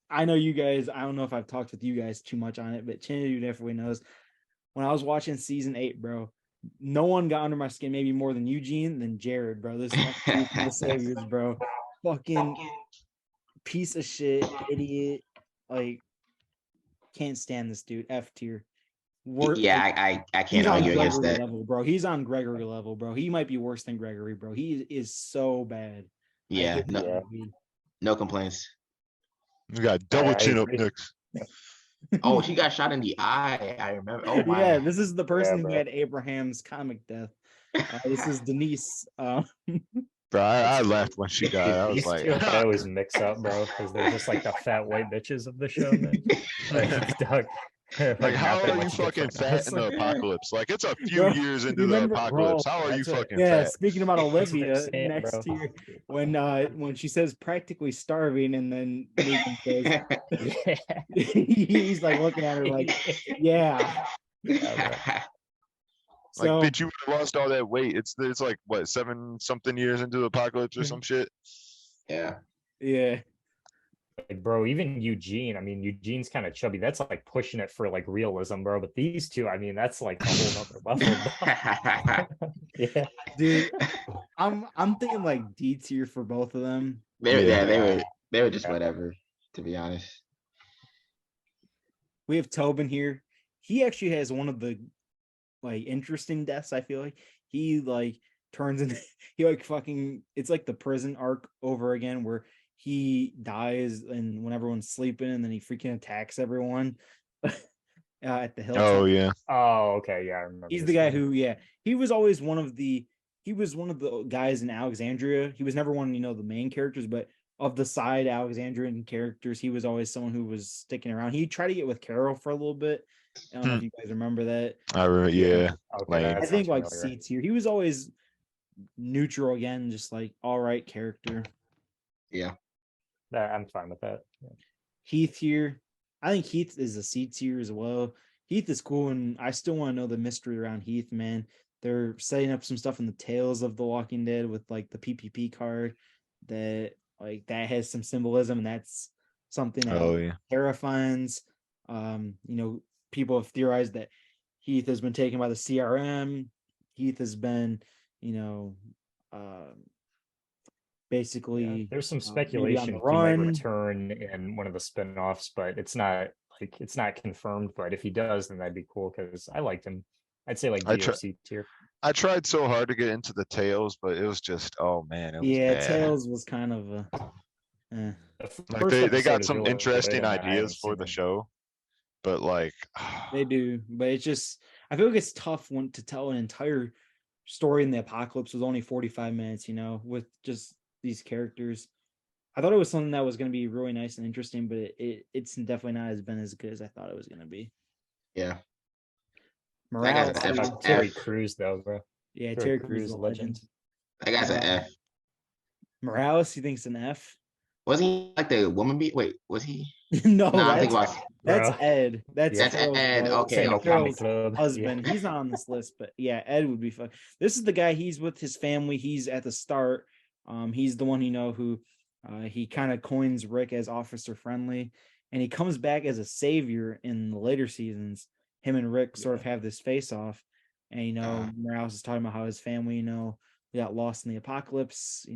I know you guys. I don't know if I've talked with you guys too much on it, but Chinadu definitely knows. When I was watching season 8, bro, no one got under my skin maybe more than Eugene than Jared, bro. This fucking the saviors, bro. Fucking piece of shit, idiot. Like, can't stand this dude. F tier. Yeah, I He's can't on argue against Gregory that. level, bro. He's on Gregory level, bro. He might be worse than Gregory, bro. He is so bad. I Yeah, hate no, that dude. no complaints. We got double I chin up agree. next. Oh, he got shot in the eye. I remember. Oh my. Yeah, this is the person who bro. had Abraham's comic death. This is Denise. Bro, I laughed when she died. I was These like, two I always mix up, bro, because they're just like the fat white bitches of the show, man. Like, Doug, like how not that are you much fucking different, fat in the honestly. apocalypse? Like it's a few Bro, years into the remember- apocalypse. bro, How are you that's what- fucking Yeah, fat? speaking about That's what I'm Olivia saying, next bro. year, when she says practically starving, and then Negan says Yeah. he's like looking at her like, yeah. Like, So bitch, you would've lost all that weight. It's like what 7 something years into the apocalypse or some shit. Yeah. Yeah. Like, bro, even Eugene, I mean, Eugene's kind of chubby. That's like pushing it for like realism, bro. But these two, I mean, that's like a whole nother level, dog. Yeah. Dude, I'm thinking like D tier for both of them. Yeah. They were just Yeah. whatever, to be honest. We have Tobin here. He actually has one of the like interesting deaths, I feel like. He like turns into he like fucking it's like the prison arc over again where he dies and when everyone's sleeping and then he freaking attacks everyone at the Oh hilltop. yeah. Oh, okay. Yeah, I remember. He's this the guy one. who, yeah, he was always one of the guys in Alexandria. He was never one, the main characters, but of the side Alexandrian characters, he was always someone who was sticking around. He tried to get with Carol for a little bit. I don't know if you guys remember that. I remember. Yeah. Okay, Lame. that I sounds think like familiar. C tier. He was always neutral again, just like all right character. Yeah. I'm fine with that. Yeah. Heath here. I think Heath is a C tier as well. Heath is cool, and I still want to know the mystery around Heath, man. They're setting up some stuff in the Tales of the Walking Dead with like the PPP card that has some symbolism, and that's something that Oh yeah. terrifies. People have theorized that Heath has been taken by the CRM. Heath has been, you know, um, basically There's some maybe on speculation the he might run. return in one of the spin-offs, but it's not confirmed. But if he does, then that'd be cool because I liked him. I'd say like I D or try. C tier. I tried so hard to get into the Tales, but it was just, oh man, it was Yeah, bad. Tails was kind of The Like first they episode got is some really good, interesting and I ideas haven't for seen the it. show, but like they do, but it's just I feel like it's tough when to tell an entire story in the apocalypse with only 45 minutes, with just these characters. I thought it was something that was going to be really nice and interesting, but it's definitely not as been as good as I thought it was going to be. Yeah. That guy's Morales, an What F. about Terry F. Crews though, bro? yeah, Terry Terry Crews is Crews, a legend. legend. That guy's an Uh, F. Morales, he thinks an F. Wasn't he like the woman beat? Wait, was he? No, No, I'm thinking that's about that's Bro. Ed. That's Yeah. that's Carol's Ed. bro. Okay, Insane okay. Comedy Carol's Club. Yeah. husband. He's not on this list, but yeah, Ed would be fun. This is the guy. He's with his family. He's at the start. He's the one who he kind of coins Rick as officer friendly, and he comes back as a savior in the later seasons. Him and Rick sort of have this face off, and Morales is talking about how his family, they got lost in the apocalypse.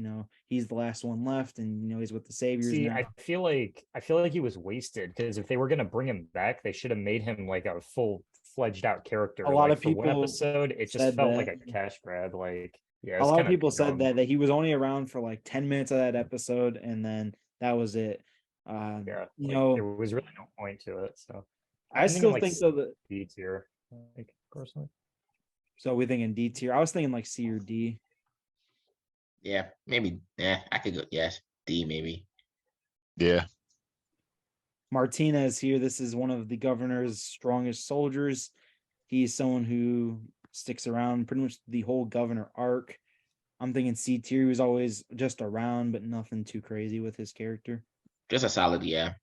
He's the last one left, and he's with the saviors See, now. I feel like he was wasted because if they were gonna bring him back, they should have made him like a full-fledged out character. A lot Like of for one people episode, it just said felt that. like a cash grab. Like, yeah, A it's lot of kind of people said dumb. that he was only around for like 10 minutes of that episode, and then that was it. Yeah, You like, know, there was really no point to it. So I I'm thinking still like think though that C tier, like personally. so we thinking D tier. I was thinking like C or D. Yeah, maybe. Yeah, I could go. Yes, D maybe. yeah. Martinez here. This is one of the governor's strongest soldiers. He's someone who sticks around pretty much the whole governor arc. I'm thinking C tier. He was always just around, but nothing too crazy with his character. Just a solid, yeah.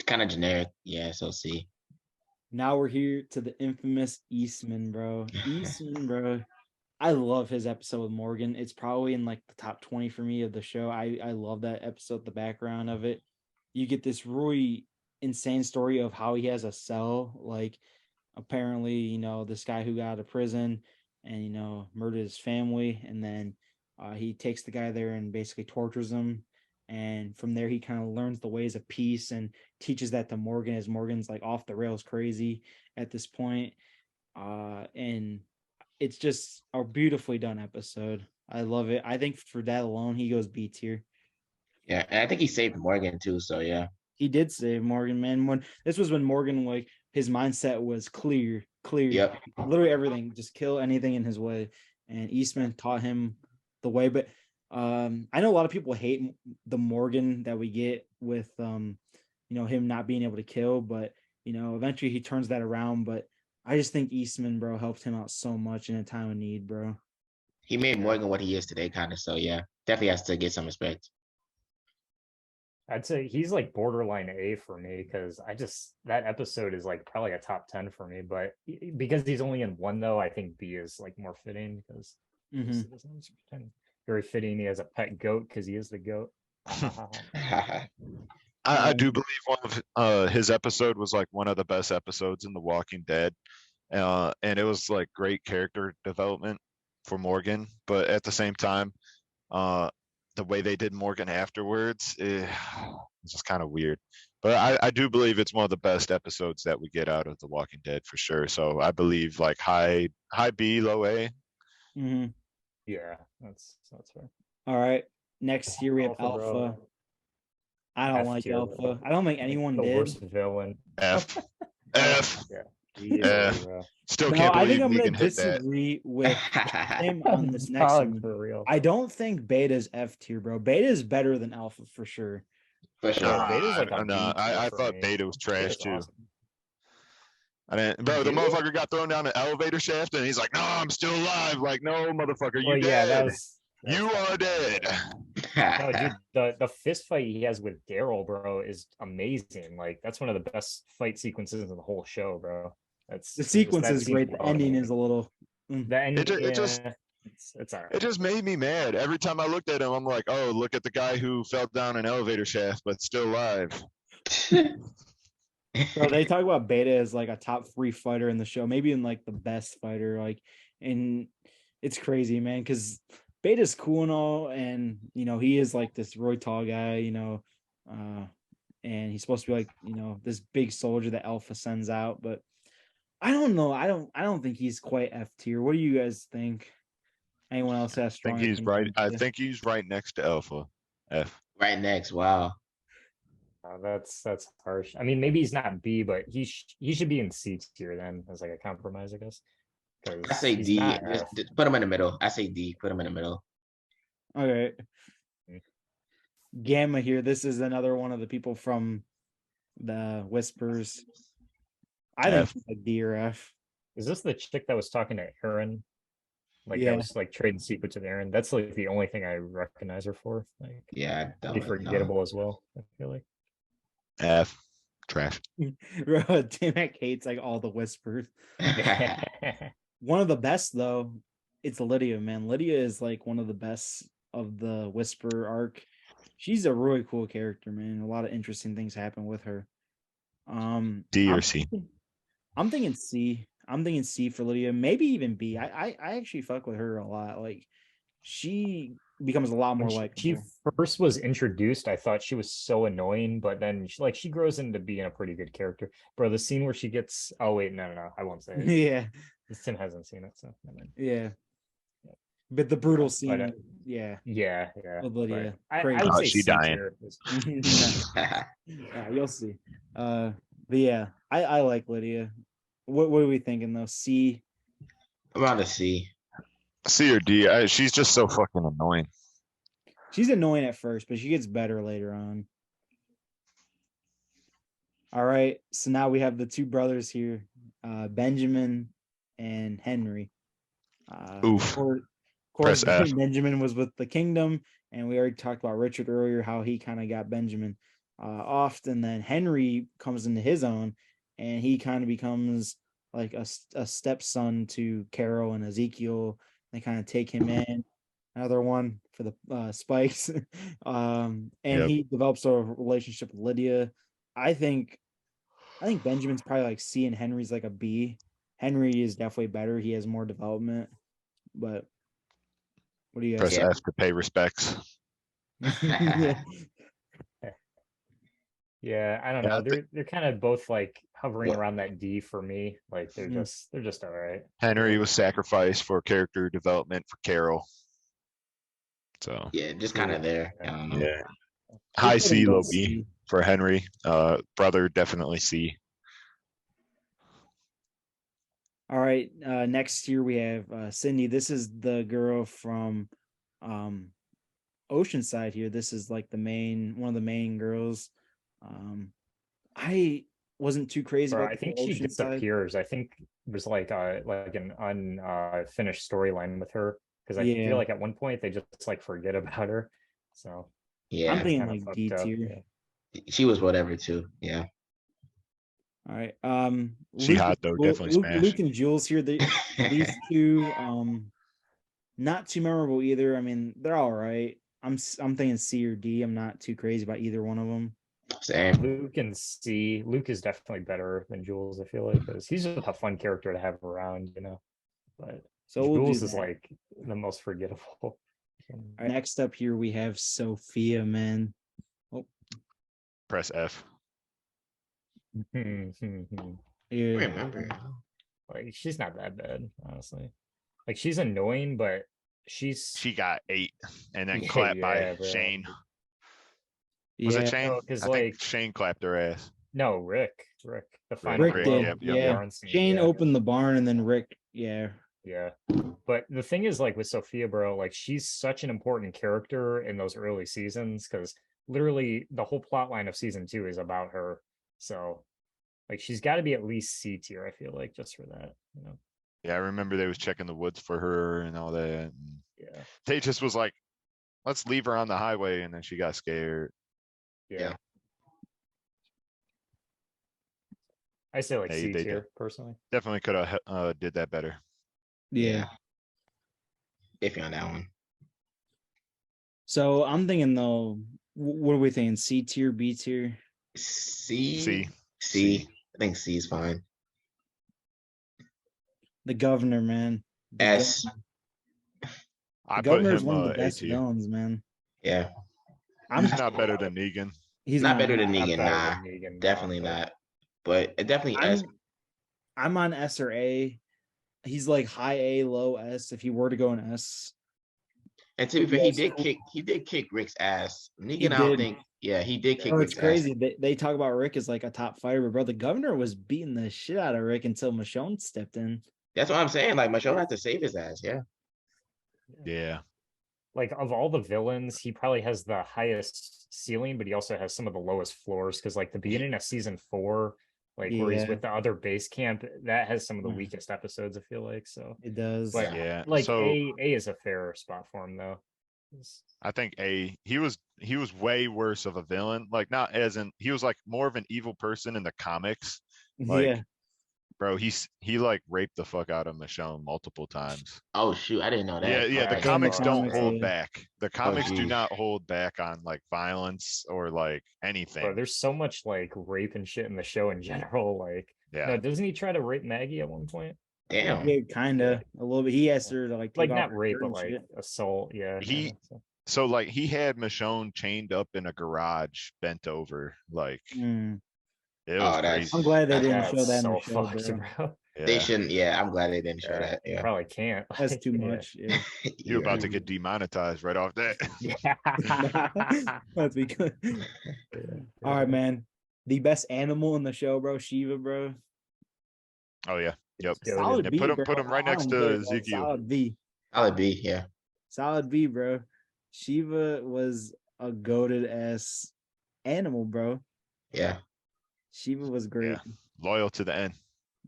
Kind of generic, yeah. So C. Now we're here to the infamous Eastman, bro. Eastman, bro. I love his episode with Morgan. It's probably in like the top 20 for me of the show. I love that episode, the background of it. You get this really insane story of how he has a cell. Like, apparently, this guy who got out of prison and, murdered his family. And then he takes the guy there and basically tortures him. And from there, he kind of learns the ways of peace and teaches that to Morgan as Morgan's like off the rails crazy at this point. And it's just a beautifully done episode. I love it. I think for that alone, he goes B tier. Yeah, and I think he saved Morgan too. So yeah. He did save Morgan, man. When Morgan, like, his mindset was clear, Yep. literally everything, just kill anything in his way. And Eastman taught him the way. But I know a lot of people hate the Morgan that we get with him not being able to kill, but eventually he turns that around. But I just think Eastman, bro, helped him out so much in a time of need, bro. He made Morgan what he is today, kind of. So yeah, definitely has to get some respect. I'd say he's like borderline A for me because that episode is like probably a top 10 for me. But because he's only in one though, I think B is like more fitting because Mhm. very fitting. He has a pet goat because he is the goat. I do Um, believe one of his episode was like one of the best episodes in The Walking Dead. And it was like great character development for Morgan, but at the same time, uh the way they did Morgan afterwards, it's just kind of weird. But I do believe it's one of the best episodes that we get out of The Walking Dead for sure. So I believe like high B, low A. mhm. Yeah, that's fair. All right. Next here we have Alpha, bro. Alpha. I don't F like tier, Alpha. bro. I don't think Like, anyone the did. worst villain. F. F. Yeah. Yeah. Easily, bro. Still No, can't I think believe I'm gonna Negan hit that. disagree with him on this next Dog, one. for real. I don't think Beta's F tier, bro. Beta is better than Alpha for sure. For sure. Yeah, Beta's like a Nah, B tier I for thought me. Beta was trash Beta's too. awesome. I mean, bro, the Did we? motherfucker got thrown down an elevator shaft and he's like, no, I'm still alive. Like, no, motherfucker, Well, you yeah, dead. that You was are dead. No, dude, the fist fight he has with Daryl, bro, is amazing. Like, that's one of the best fight sequences in the whole show, bro. That's The just sequence that is scene great. The alone. ending is a little. The ending. It just- yeah, it's all right. It just made me mad. Every time I looked at him, I'm like, oh, look at the guy who fell down an elevator shaft, but still alive. Bro, they talk about Beta as like a top 3 fighter in the show, maybe in like the best fighter. Like, and it's crazy, man, because Beta's cool and all, and he is like this Roy Tall guy, and he's supposed to be like this big soldier that Alpha sends out, but I don't know. I don't think he's quite F tier. What do you guys think? Anyone else has I strong? think he's right. opinions? I think he's right next to Alpha. F. Right next. Wow. That's harsh. I mean, maybe he's not B, but he should be in C tier then, as like a compromise, I guess. I say he's D. not Just F. put him in the middle. I say D. Put him in the middle. Okay. Mm. Gamma here. This is another one of the people from the Whispers. I think F. she's like D or F. Is this the chick that was talking to Aaron? Like, Yeah. that was like trading secrets with Aaron. That's like the only thing I recognize her for. Like, Yeah, I pretty don't know. forgettable as well, I feel like. F. Trash. Bro, Tim-Mac hates like all the Whispers. One of the best though, it's Lydia, man. Lydia is like one of the best of the Whisper arc. She's a really cool character, man. A lot of interesting things happen with her. D or I'm C. thinking- I'm thinking C. I'm thinking C for Lydia, maybe even B. I actually fuck with her a lot. Like, she becomes a lot more When like she first was introduced, I thought she was so annoying, but then she grows into being a pretty good character. Bro, the scene where she gets wait, no, I won't say it. yeah, Tim hasn't seen it, so never mind. yeah. But the brutal But, scene, yeah. Yeah. With but Lydia. I Crazy. would Oh, say she C dying. tier is- You'll see. But yeah, I like Lydia. What are we thinking though? C. Around a C. C or D. She's just so fucking annoying. She's annoying at first, but she gets better later on. All right, so now we have the two brothers here, Benjamin and Henry. Oof. Of course, Press F. Benjamin was with the Kingdom, and we already talked about Richard earlier, how he kind of got Benjamin off, and then Henry comes into his own, and he kind of becomes like a stepson to Carol and Ezekiel. They kind of take him in. Another one for the Spikes, and Yep. he develops a relationship with Lydia. I think Benjamin's probably like C and Henry's like a B. Henry is definitely better. He has more development. But what do you guys Press Yeah. F to pay respects. yeah. Yeah, I don't Yeah, know. I They're kind of both like hovering What? around that D for me. Like they're Mm. just all right. Henry was sacrificed for character development for Carol. So Yeah, just kind of there. I don't know. yeah. High Let's put C, him low both B C. for Henry. Brother definitely C. All right. Next year we have Sydney. This is the girl from Oceanside here. This is like one of the main girls. I wasn't too crazy Bro, about I think the she Oceanside. disappears. I think there's like an unfinished storyline with her because I Yeah. feel like at one point they just like forget about her. So Yeah, I'm thinking kinda like fucked D up, tier. yeah. she was whatever too. Yeah. All right. She hot, though, definitely smash. Luke and Jules here. These two, not too memorable either. I mean, they're all right. I'm thinking C or D. I'm not too crazy about either one of them. Same. Luke and C. Luke is definitely better than Jules, I feel like, because he's just a fun character to have around, But So we'll do Jules is that. like the most forgettable. All right, next up here we have Sophia, man. Press F. Like Yeah. Remember. she's not that bad, honestly. Like she's annoying, but she's She got 8 and then Yeah, clapped by yeah, bro. Shane. Was Yeah. it Shane? No, 'cause, I think like- Shane clapped her ass. no Rick. The final Rick Rick, did. yep, Yeah. yep, barn scene, Shane yeah. opened the barn and then Rick. Yeah. Yeah. But the thing is, like with Sophia, bro, like she's such an important character in those early seasons because literally the whole plot line of season 2 is about her. So like she's got to be at least C tier, I feel like, just for that. Yeah, I remember they was checking the woods for her and all that. And Yeah. they just was like, let's leave her on the highway, and then she got scared. Yeah. I say like Hey, C they tier personally. Definitely could have did that better. Yeah. Iffy on that one. So I'm thinking though, what are we thinking? C tier, B tier? C. C. C. I think C is fine. The governor, man. The S. I put governor's him one of the A best tier. villains, man. Yeah. He's not better than Negan. He's Not better than Not Negan. better Nah. than Negan, no, Definitely but- not. But definitely S. I'm on S or A. He's like high A, low S. If he were to go in S, And to be fair, Yes. he did kick Rick's ass. Negan, He I don't did. think. Yeah, he did kick oh, Rick's it's crazy. ass. They talk about Rick as like a top fighter, but bro, the governor was beating the shit out of Rick until Michonne stepped in. That's what I'm saying. Like Michonne had to save his ass. Yeah. Yeah. Like of all the villains, he probably has the highest ceiling, but he also has some of the lowest floors. Because like the beginning of season 4, like where he's Yeah. with the other base camp, that has some of the Mm. weakest episodes. I feel like so. It does. But Yeah. like So A is a fair spot for him though. I think he was way worse of a villain. Like not as in he was like more of an evil person in the comics. Like yeah. bro, he like raped the fuck out of Michonne multiple times. Oh shoot, I didn't know that. Yeah, yeah. The Alright. comics don't comics, hold yeah. back. The comics do geez. not hold back on like violence or like anything. Bro, there's so much like rape and shit in the show in general. Like, Yeah. no, doesn't he try to rape Maggie at one point? Damn. Yeah, kind of a little bit. He has her to like, Like take off not her rape, shirt but and like shit. assault. Yeah. He- kinda, so. So like he had Michonne chained up in a garage, bent over. Like Mm. it was Oh, that's- crazy. I'm glad they That's- didn't Yeah, show that in the it's show, so fucked, bro. bro. They Yeah. shouldn't. Yeah, I'm glad they didn't show that. You Yeah. probably can't. That's like, too yeah. much. Yeah. You about to Yeah. get demonetized right off that. Yeah. Let's be good. All right, man. The best animal in the show, bro. Shiva, bro. Oh yeah. Yep. Goated. Solid Yeah, B, put him- bro. put him right I next don't to get it, like, Ezekiel. Solid B. Solid B. Yeah. Solid B, bro. Shiva was a goated ass animal, bro. Yeah. Shiva was great. Loyal to the end.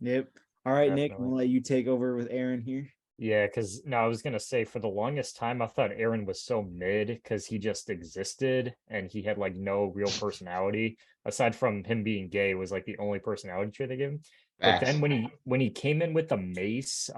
Yep. All right, Nick, I'm Definitely. gonna let you take over with Aaron here. Yeah, because no, I was gonna say for the longest time I thought Aaron was so mid because he just existed and he had like no real personality aside from him being gay was like the only personality trait they gave him. But Facts. then when he came in with the mace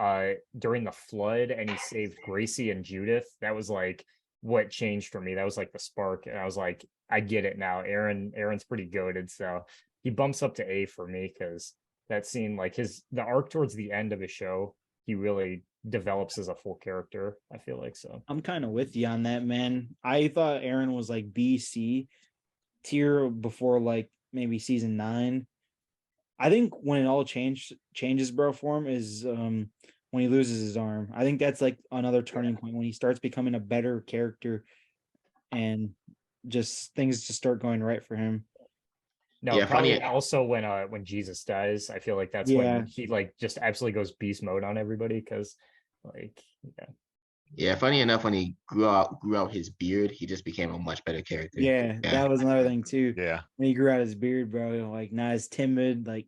during the flood and he saved Gracie and Judith, that was like what changed for me. That was like the spark, and I was like, I get it now. Aaron's pretty goated, so he bumps up to A for me because that scene, like the arc towards the end of his show, he really develops as a full character. I feel like so. I'm kind of with you on that, man. I thought Aaron was like B, C tier before like maybe season 9. I think when it all changes, bro, for him is when he loses his arm. I think that's like another turning point when he starts becoming a better character and just things just start going right for him. No, Yeah, probably funny- also when Jesus dies, I feel like that's Yeah. when he like just absolutely goes beast mode on everybody because like yeah. Yeah. Funny enough, when he grew out his beard, he just became a much better character. Yeah, Yeah. that was another thing too. Yeah. When he grew out his beard, bro, like not as timid, like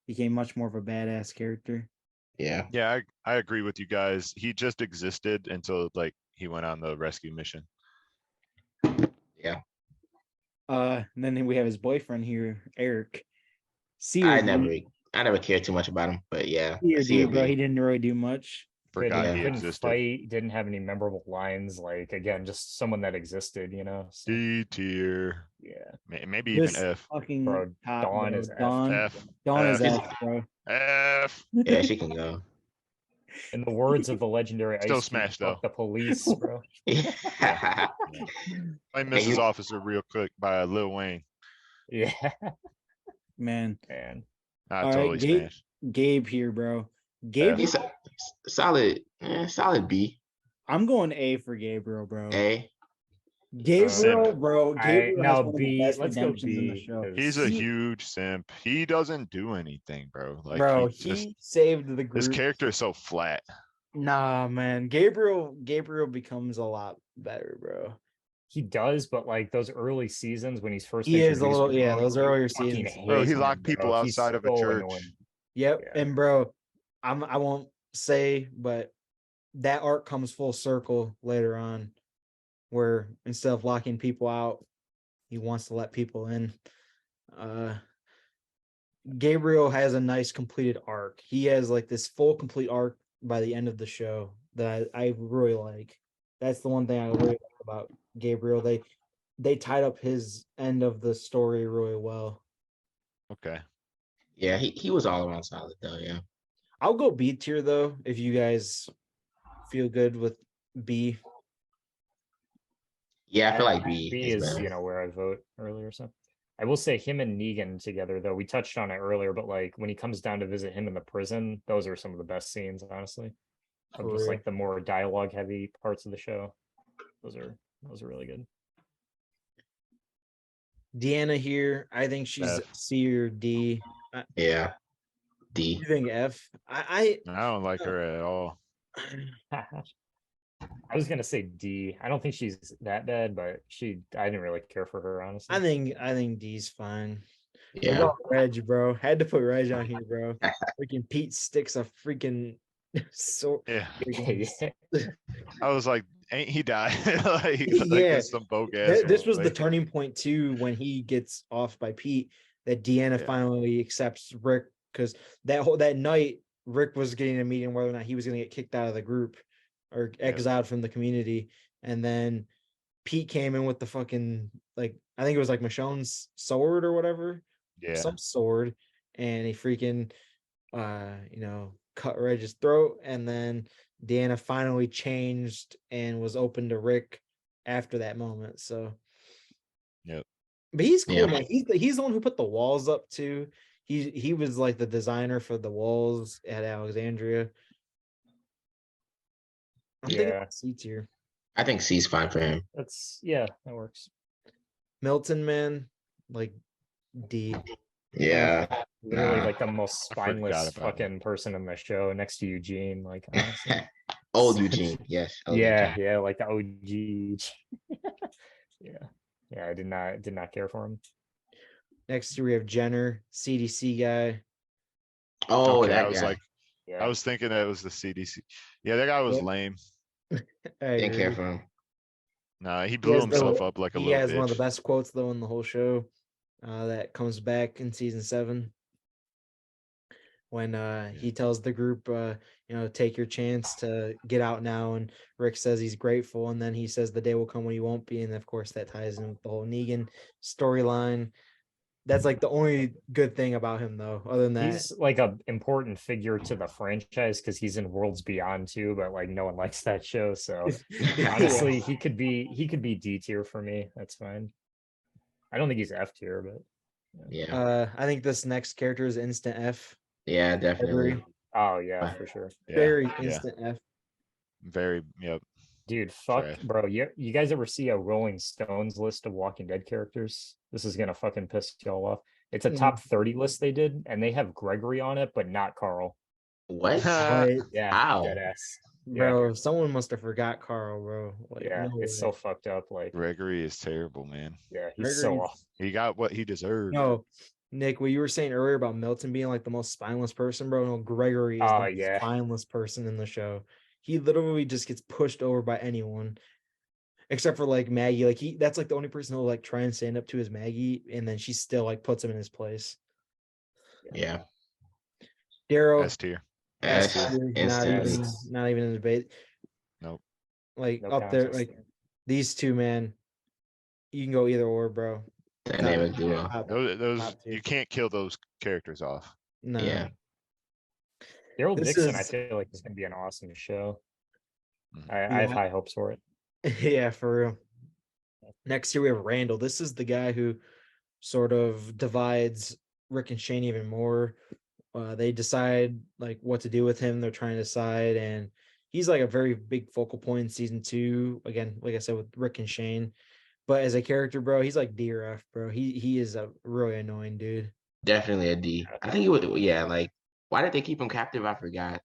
became much more of a badass character. Yeah. Yeah, I agree with you guys. He just existed until like he went on the rescue mission. And then we have his boyfriend here, Eric. C or I D? never cared too much about him, but yeah. C or C D, or bro. D. He didn't really do much. forgot couldn't, he couldn't existed. fight, didn't have any memorable lines. Like again, just someone that existed, you know. So, D tier, yeah, maybe even This F. fucking bro. top, Dawn bro. is F. Dawn is F. F, bro. F. Yeah, she can go. In the words of the legendary Still Ice Cube, smash, fuck though. the police, bro. Yeah. Play And Mrs. you- Officer real quick by Lil Wayne. Yeah, Man. man. I All right, totally smash. Gabe here, bro. Gabe, He's solid, solid B. I'm going A for Gabriel, bro. A. Gabriel, Simp. bro. Gabriel has No, one of the B. best Let's go redemptions in the B. show. 'cause- He's a He- huge simp. He doesn't do anything, bro. Like, bro, he just, he saved the his group. character is so flat. Nah, man. Gabriel becomes a lot better, bro. He does, but like those early seasons when he's first He is a introduced, little, yeah, bro, those you earlier fucking seasons. Bro, he hate him, locked people bro. He's outside of a so church. annoying. Yep. Yeah. And bro, I won't say, but that arc comes full circle later on, where instead of locking people out, he wants to let people in. Gabriel has a nice completed arc. He has like this full complete arc by the end of the show that I really like. That's the one thing I really like about Gabriel. They tied up his end of the story really well. Okay. Yeah, he was all around solid though. Yeah. I'll go B tier though, if you guys feel good with B. Yeah, I feel like B, B is is, better. you know, where I vote earlier. So I will say him and Negan together, though. We touched on it earlier, but like when he comes down to visit him in the prison, those are some of the best scenes, honestly. Of For just real. like the more dialogue heavy parts of the show. Those are really good. Deanna here, I think she's F. C or D. Yeah. D. You think F? I I don't like her at all. I was gonna say D. I don't think she's that bad, but I didn't really care for her, honestly. I think D's fine. What Yeah. about Reg, bro? Had to put Reg on here, bro. Freaking Pete sticks a freaking so Yeah. Yeah. I was like, ain't he died? like Yeah. it's some bogus ass. This was the way. turning point too when he gets off by Pete, that Deanna Yeah. finally accepts Rick, because that night Rick was getting a meeting whether or not he was going to get kicked out of the group or Yeah. exiled from the community, and then Pete came in with the fucking, like, I think it was like Michonne's sword or whatever, Yeah. some sword, and he freaking cut Reg's throat, and then Deanna finally changed and was open to Rick after that moment. So Yep. but he's cool, Yeah. man. He's the one who put the walls up too. He was like the designer for the walls at Alexandria. I'm thinking Yeah. C tier. I think C's fine for him. that works. Milton, man, like D. Yeah. Literally Nah. like the most I forgot spineless about fucking person in the show next to Eugene. Like honestly. Old Eugene. Yes. old Yeah, Eugene. yeah, like the OG. Yeah, I did not care for him. Next year we have Jenner, CDC guy. Oh, Okay, that I was guy. like, Yeah, I was thinking that was the CDC. Yeah, that guy was Yep. lame. I Didn't care agree. for him. Nah, he He blew has himself up like a he little has one of the bitch. best quotes though in the whole show. That comes back in season 7. When he tells the group, take your chance to get out now, and Rick says he's grateful, and then he says the day will come when you won't be, and of course that ties in with the whole Negan storyline. That's like the only good thing about him, though. Other than that, he's like a important figure to the franchise because he's in Worlds Beyond too, but like no one likes that show. So honestly, he could be D tier for me. That's fine. I don't think he's F tier, but Yeah. I think this next character is instant F. Yeah, definitely. Agree. oh yeah, for sure. Yeah, Very yeah, instant F. very. Yep. Dude, fuck, Trash. bro. You guys ever see a Rolling Stones list of Walking Dead characters? This is gonna fucking piss y'all off. It's a Mhm. top 30 list they did, and they have Gregory on it, but not Carl. What? But, Yeah, How? dead ass. Yeah, bro, someone must have forgot Carl, bro. Like, yeah, no it's way. so fucked up. Like, Gregory is terrible, man. yeah, he's so Gregory's- off. He got what he deserved. No, Nick, what you were saying earlier about Milton being like the most spineless person, bro. No, Gregory is Oh, the most yeah. spineless person in the show. He literally just gets pushed over by anyone, except for like Maggie. Like that's like the only person who'll like try and stand up to his Maggie, and then she still like puts him in his place. Yeah. Daryl, S tier. S, tier. Not instant even, B. S. not even a debate. Nope. Like No up there, contest like there. these two, man. You can go either or, bro. Dynamic duo. Top, Those top tier. you can't kill those characters off. No. Yeah. Daryl This Dixon, I is- feel like is gonna be an awesome show. Mhm. I have Yeah. high hopes for it. Yeah, for real. Next year we have Randall. This is the guy who sort of divides Rick and Shane even more. They decide like what to do with him. They're trying to decide, and he's like a very big focal point in season 2. Again, like I said, with Rick and Shane. But as a character, bro, he's like DRF, bro. He is a really annoying dude. Definitely a D. I think he would, yeah, like, why did they keep him captive? I forgot.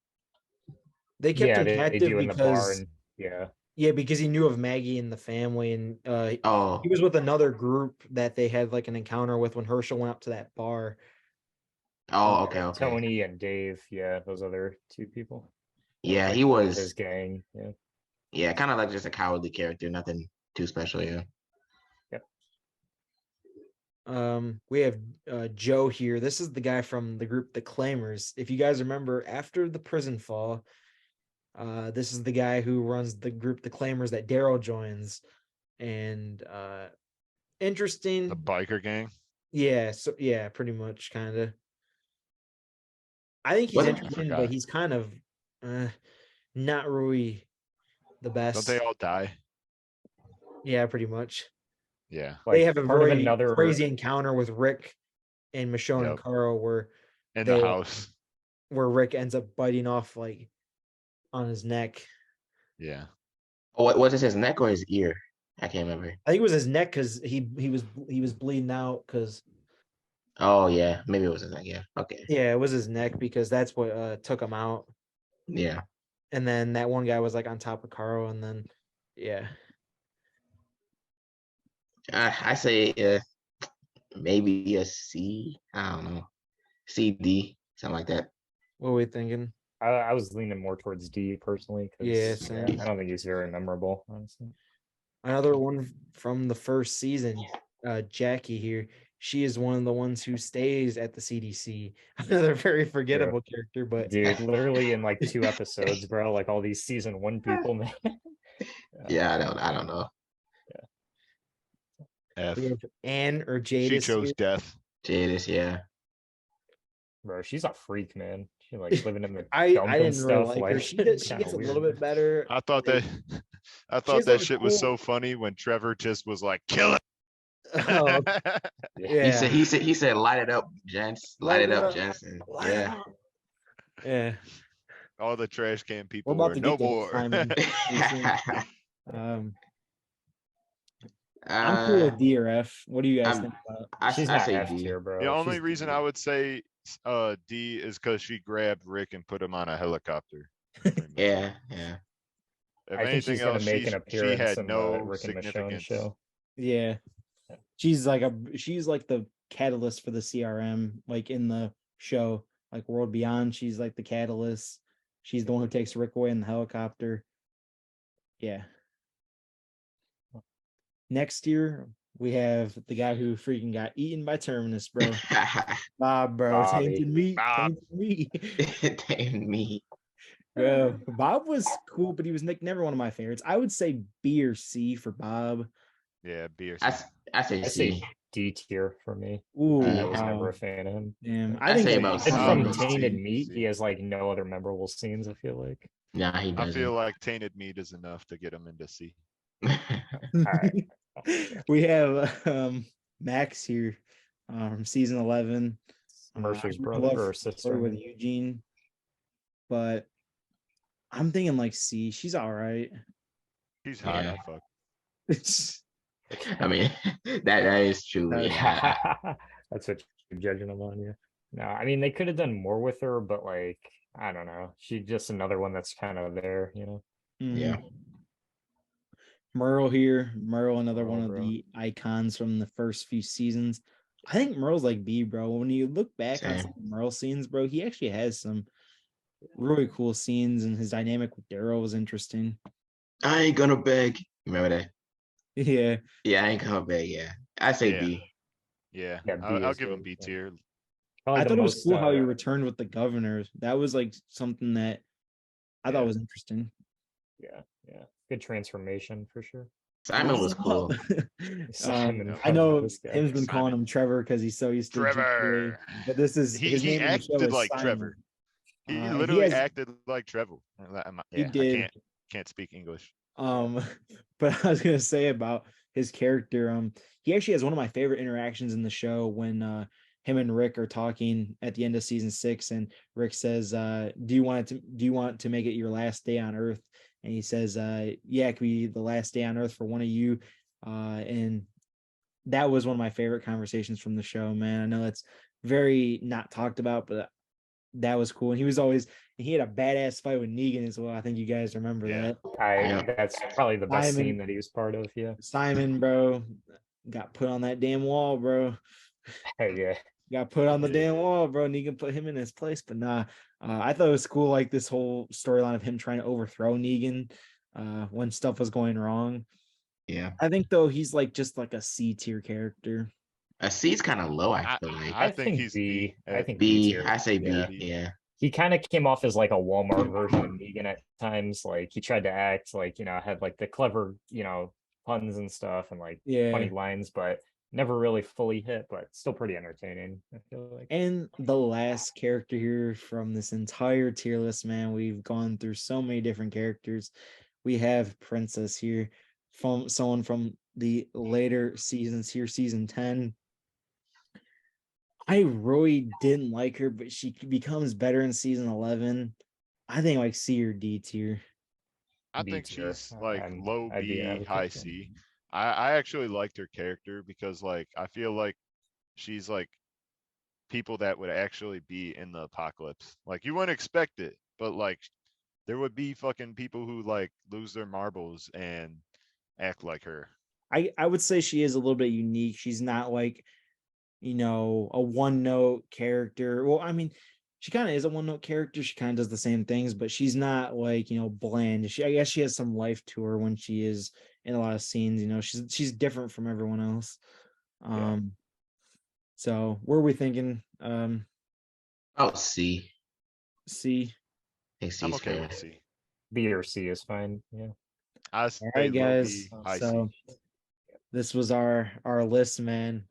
They kept Yeah, him they captive do in the bar because and yeah. yeah, because he knew of Maggie and the family, and Oh, he was with another group that they had like an encounter with when Herschel went up to that bar. oh, okay, okay. Tony and Dave, yeah, those other two people. Yeah, Like he part of was, his gang. Yeah. yeah, kind of like just a cowardly character, nothing too special, yeah. We have Joe here. This is the guy from the group The Claimers. If you guys remember, after the prison fall, this is the guy who runs the group The Claimers that Daryl joins. And interesting. The biker gang. Yeah, so yeah, pretty much kind of. I think he's What- I interesting, but forgot. he's kind of not really the Don't best. they all die? Yeah, pretty much. Yeah. They have a part of very another crazy encounter with Rick and Michonne and Yep. Carl In They- the house. where Rick ends up biting off like on his neck. Yeah. Oh, what was it, his neck or his ear? I can't remember. I think it was his neck because he was bleeding out because Oh, yeah, maybe it was his neck, yeah, okay, yeah, it was his neck because that's what took him out. yeah. And then that one guy was like on top of Carl, and then yeah. I say maybe a C, I don't know, C, D, something like that. What are we thinking? I was leaning more towards D personally. 'Cause, Yeah, same. I don't think he's very memorable, honestly. Another one from the first season, Jackie here. She is one of the ones who stays at the CDC. Another very forgettable character, but Dude, literally in like 2 episodes, bro. Like all these season 1 people, man. Yeah, I don't know. F. we have Anne or She Jadis. chose here. death. Jadis, yeah. Bro, she's a freak, man. She like living in the I dump and didn't really stuff. like her. She gets kinda a little weird. bit better. I thought that I has thought that a shit was cool- so funny when Trevor just was like, kill it. Oh, yeah. He said, light it up, gents, light it up, gents. And Light it yeah. up. Yeah. All the trash can people about were to no get to more. Simon. I'm cool with D or F. What do you guys I'm- think about? She's I not say F D. tier, bro. The only She's reason D. I would say D is because she grabbed Rick and put him on a helicopter. Yeah, yeah. If I think anything she's gonna else, make an she appearance had in no the Rick and Michonne significance. show. Yeah. She's like the catalyst for the CRM, like in the show, like World Beyond. She's like the catalyst. She's the one who takes Rick away in the helicopter. Yeah. Next year, we have the guy who freaking got eaten by Terminus, bro. Bob, bro. Bobby. Tainted meat. Bob. Tainted meat. Damn me. Bro, Bob was cool, but he was never one of my favorites. I would say B or C for Bob. Yeah, B or C. I say I say C. D tier for me. Ooh, I was wow. never a fan of him. Damn. I think say that- about And C. from Bob. Tainted C, Meat, C. he has like no other memorable scenes, I feel like. Nah, he I doesn't. feel like tainted meat is enough to get him into C. Alright. We have Max here from season 11. Mercer's I brother love or her sister. with Eugene, but I'm thinking like C. She's all right. He's hot. Yeah. Fuck. I mean, that is true. Yeah. That's what you're judging him on, yeah. No, I mean they could have done more with her, but like I don't know. She's just another one that's kind of there, you know. Yeah. Mhm. Merle here. Merle, another one Merle, of bro. the icons from the first few seasons. I think Merle's like B, bro. When you look back on Same. some Merle scenes, bro, he actually has some really cool scenes, and his dynamic with Daryl was interesting. I ain't gonna beg. Remember that? Yeah. Yeah, I ain't gonna beg. Yeah. I say Yeah. B. Yeah, Yeah, B I'll is give him good, B yeah. tier. Probably I the thought it was most, cool how he returned with the governor. That was like something that I thought Yeah. was interesting. yeah, good transformation for sure. Simon was What's cool. up? Simon I was know this guy. him's been calling Simon. him Trevor because he's so used to GTA, Trevor. but this is his He name in the show acted is like Simon. Trevor. He And he literally has acted like Trevor. he Yeah, I did. can't speak English. Um, but I was gonna say about his character. He actually has one of my favorite interactions in the show when him and Rick are talking at the end of season 6, and Rick says, do you want to make it your last day on Earth? And he says, yeah, it could be the last day on Earth for one of you. And that was one of my favorite conversations from the show, man. I know that's very not talked about, but that was cool. And he had a badass fight with Negan as well. I think you guys remember Yeah. that. That's probably the best Simon- scene that he was part of. Yeah. Simon, bro, got put on that damn wall, bro. Yeah. Got put on the Yeah. damn wall, bro. Negan put him in his place, but nah. I thought it was cool, like this whole storyline of him trying to overthrow Negan when stuff was going wrong. Yeah. I think though he's like just like a C tier character. A C's kind of low, I I, feel like. I think he's B. I think B, tier. I say B. Yeah. Yeah. He kind of came off as like a Walmart version of Negan at times. Like he tried to act like, had like the clever, puns and stuff and like Yeah. funny lines, but never really fully hit, but still pretty entertaining, I feel like. And the last character here from this entire tier list, man, we've gone through so many different characters. We have Princess here, from someone from the later seasons here, season 10. I really didn't like her, but she becomes better in season 11. I think like C or D tier. I B think tier. she's like I'm- low I'd be an B, advocate high for- C. I actually liked her character because like I feel like she's like people that would actually be in the apocalypse. Like you wouldn't expect it, but like there would be fucking people who like lose their marbles and act like her. I would say she is a little bit unique. She's not like, a one note character. Well, I mean, she kind of is a one note character. She kind of does the same things, but she's not like, bland. I guess she has some life to her when she is in a lot of scenes. She's different from everyone else. Yeah. So where are we thinking? Oh, C. C. I think C I'm is okay fair. with C. B or C is fine. Yeah. I All say right, low guys. B, high So C. this was our list, man.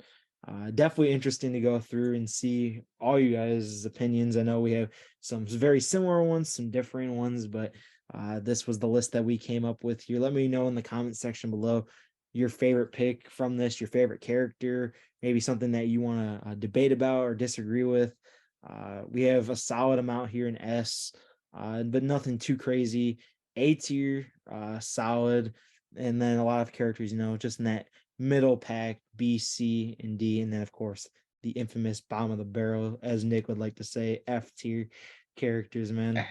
Definitely interesting to go through and see all you guys' opinions. I know we have some very similar ones, some differing ones, but this was the list that we came up with here. Let me know in the comment section below your favorite pick from this, your favorite character, maybe something that you want to debate about or disagree with. We have a solid amount here in S, but nothing too crazy. A tier, solid, and then a lot of characters, just in that middle pack, B, C, and D, and then of course the infamous bottom of the barrel, as Nick would like to say, F tier characters, man.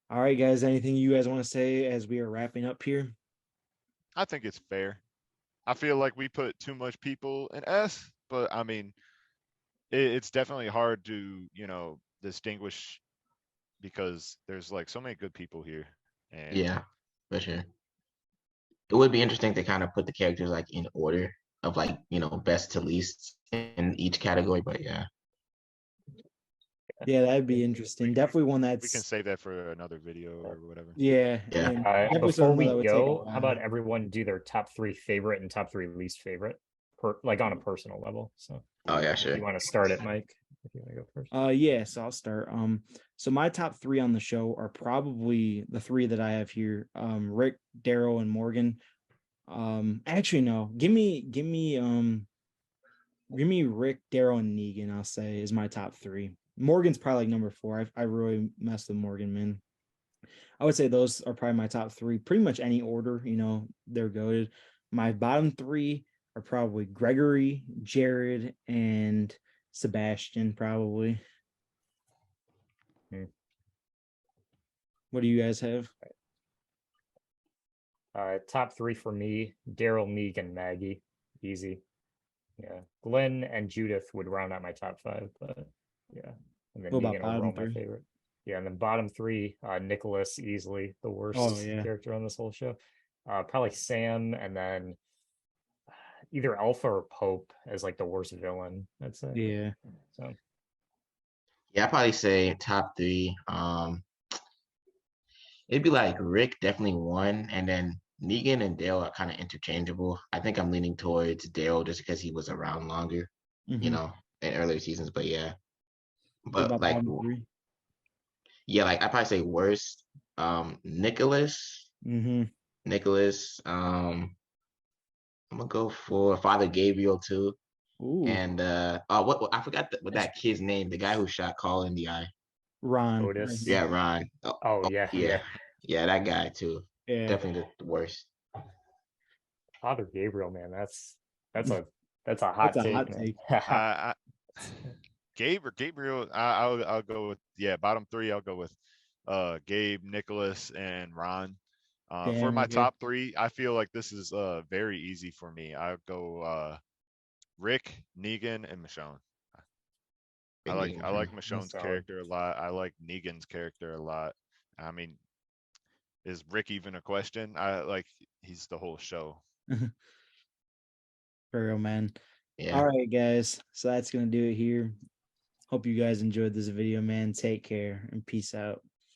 All right, guys, anything you guys want to say as we are wrapping up here? I think it's fair. I feel like we put too much people in S, but I mean, it's definitely hard to, distinguish because there's like so many good people here. And Yeah, for sure. It would be interesting to kind of put the characters like in order of like, best to least in each category, but yeah. Yeah, that'd be interesting. Definitely one we can that's save that for another video or whatever. yeah. Yeah. and definitely Before something we that would take a go, how while. about everyone do their top 3 favorite and top 3 least favorite, like on a personal level? So Oh yeah, if sure. you want to start it, Mike, if you want to go first. Yeah, so I'll start. So my top 3 on the show are probably the 3 that I have here. Rick, Daryl, and Morgan. Actually no, give me Rick, Daryl, and Negan, I'll say is my top 3. Morgan's probably like number 4. I really messed with Morgan, man. I would say those are probably my top 3. Pretty much any order, they're goated. My bottom 3 are probably Gregory, Jared, and Sebastian, probably. Hmm. What do you guys have? Top 3 for me: Daryl, Negan, Maggie. Easy. Yeah. Glenn and Judith would round out my top 5, but yeah. And then What about Negan bottom overall my 3? favorite. Yeah, and then bottom 3, Nicholas, easily the worst Oh, yeah. character on this whole show. Probably Sam, and then either Alpha or Pope as like the worst villain. That's it. Yeah. So Yeah, I'd probably say top three. It'd be like Rick, definitely one, and then Negan and Dale are kind of interchangeable. I think I'm leaning towards Dale just because he was around longer, you Mhm. know, in earlier seasons. But yeah, What but about like bottom three? yeah, like I probably say worst. Nicholas, Mm-hmm. Nicholas. I'm gonna go for Father Gabriel too. Ooh, And what I forgot what that kid's name, the guy who shot Call in the eye. Ron. Otis. Yeah, Ron. Oh yeah, Yeah, yeah. yeah, that guy too. Yeah. Definitely the worst. Father Gabriel, man, that's a That's hot a take, hot man. take. I Gabriel, I'll go with, yeah, bottom three. I'll go with Gabe, Nicholas, and Ron. For Damn. my Okay. top three, I feel like this is very easy for me. I'll go Rick, Negan, and Michonne. Big Negan I fan. like Michonne's Solid. character a lot. I like Negan's character a lot. I mean, is Rick even a question? I like he's the whole show. For real, man. Yeah. All right, guys. So that's gonna do it here. Hope you guys enjoyed this video, man. Take care and peace out.